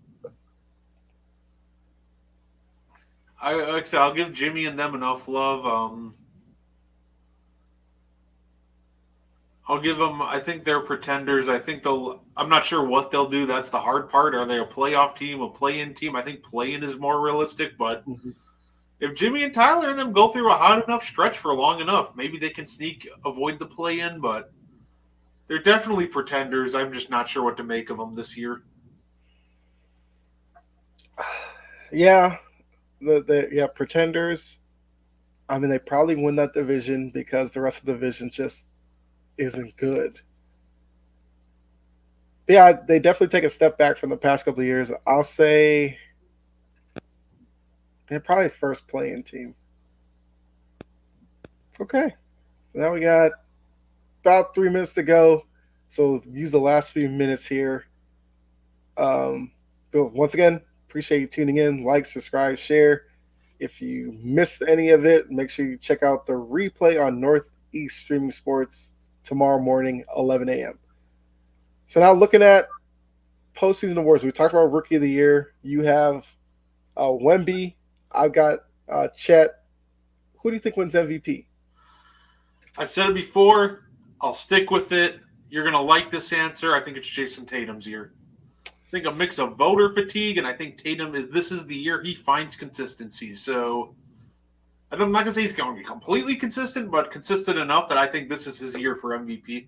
Speaker 3: I said, I'll give Jimmy and them enough love. I'll give them. I think they're pretenders. I think I'm not sure what they'll do. That's the hard part. Are they a playoff team, a play-in team? I think play-in is more realistic. But if Jimmy and Tyler and them go through a hot enough stretch for long enough, maybe they can avoid the play-in. But they're definitely pretenders. I'm just not sure what to make of them this year.
Speaker 2: Yeah. The pretenders. I mean, they probably win that division because the rest of the division just isn't good. But yeah, they definitely take a step back from the past couple of years. I'll say they're probably first playing team. Okay. So now we got about 3 minutes to go. So use the last few minutes here. But once again, appreciate you tuning in. Like, subscribe, share. If you missed any of it, make sure you check out the replay on Northeast Streaming Sports tomorrow morning, 11 a.m. So now looking at postseason awards, we talked about Rookie of the Year. You have Wemby. I've got Chet. Who do you think wins MVP?
Speaker 3: I said it before. I'll stick with it. You're going to like this answer. I think it's Jason Tatum's year. I think a mix of voter fatigue, and I think this is the year he finds consistency. So I'm not going to say he's going to be completely consistent, but consistent enough that I think this is his year for MVP.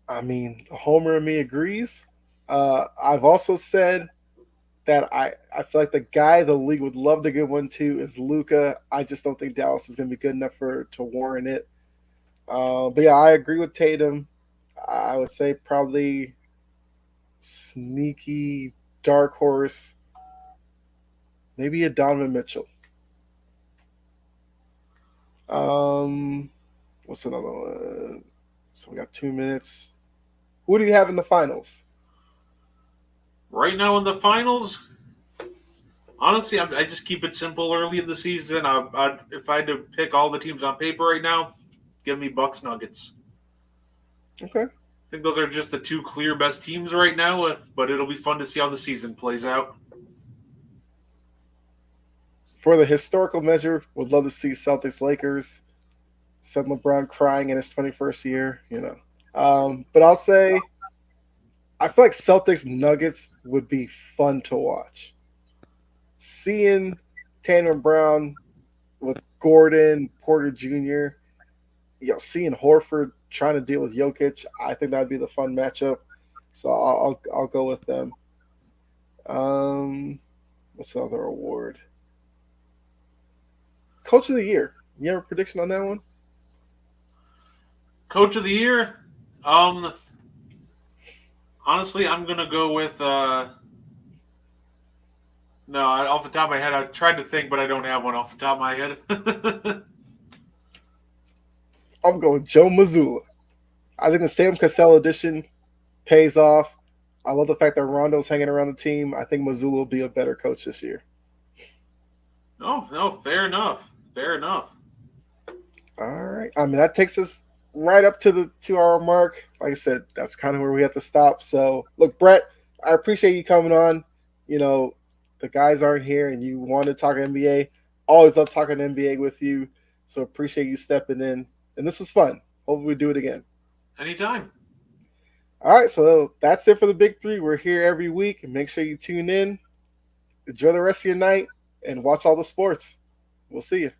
Speaker 2: I mean, Homer and me agrees. I've also said that I feel like the guy the league would love to give one to is Luka. I just don't think Dallas is going to be good enough to warrant it. But yeah, I agree with Tatum. I would say probably sneaky dark horse, maybe a Donovan Mitchell. What's another one? So we got 2 minutes. Who do you have in the finals?
Speaker 3: Right now in the finals, honestly, I just keep it simple early in the season. If I had to pick all the teams on paper right now, give me Bucks Nuggets.
Speaker 2: Okay.
Speaker 3: I think those are just the two clear best teams right now, but it'll be fun to see how the season plays out.
Speaker 2: For the historical measure, would love to see Celtics Lakers. Said LeBron crying in his 21st year, But I'll say I feel like Celtics Nuggets would be fun to watch. Seeing Tatum Brown with Gordon, Porter Jr., seeing Horford trying to deal with Jokic, I think that'd be the fun matchup. So I'll go with them. What's another award? Coach of the Year. You have a prediction on that one?
Speaker 3: Coach of the Year? Honestly, I'm going to go with no, off the top of my head, I tried to think, but I don't have one off the top of my head.
Speaker 2: I'm going Joe Mazzulla. I think the Sam Cassell edition pays off. I love the fact that Rondo's hanging around the team. I think Mazzulla will be a better coach this year.
Speaker 3: No, fair enough. Fair enough.
Speaker 2: All right. I mean, that takes us right up to the 2-hour mark. Like I said, that's kind of where we have to stop. So, look, Brett, I appreciate you coming on. The guys aren't here and you want to talk NBA. Always love talking NBA with you. So, appreciate you stepping in. And this was fun. Hopefully, we do it again.
Speaker 3: Anytime.
Speaker 2: All right. So, that's it for the Big Three. We're here every week. And make sure you tune in. Enjoy the rest of your night and watch all the sports. We'll see you.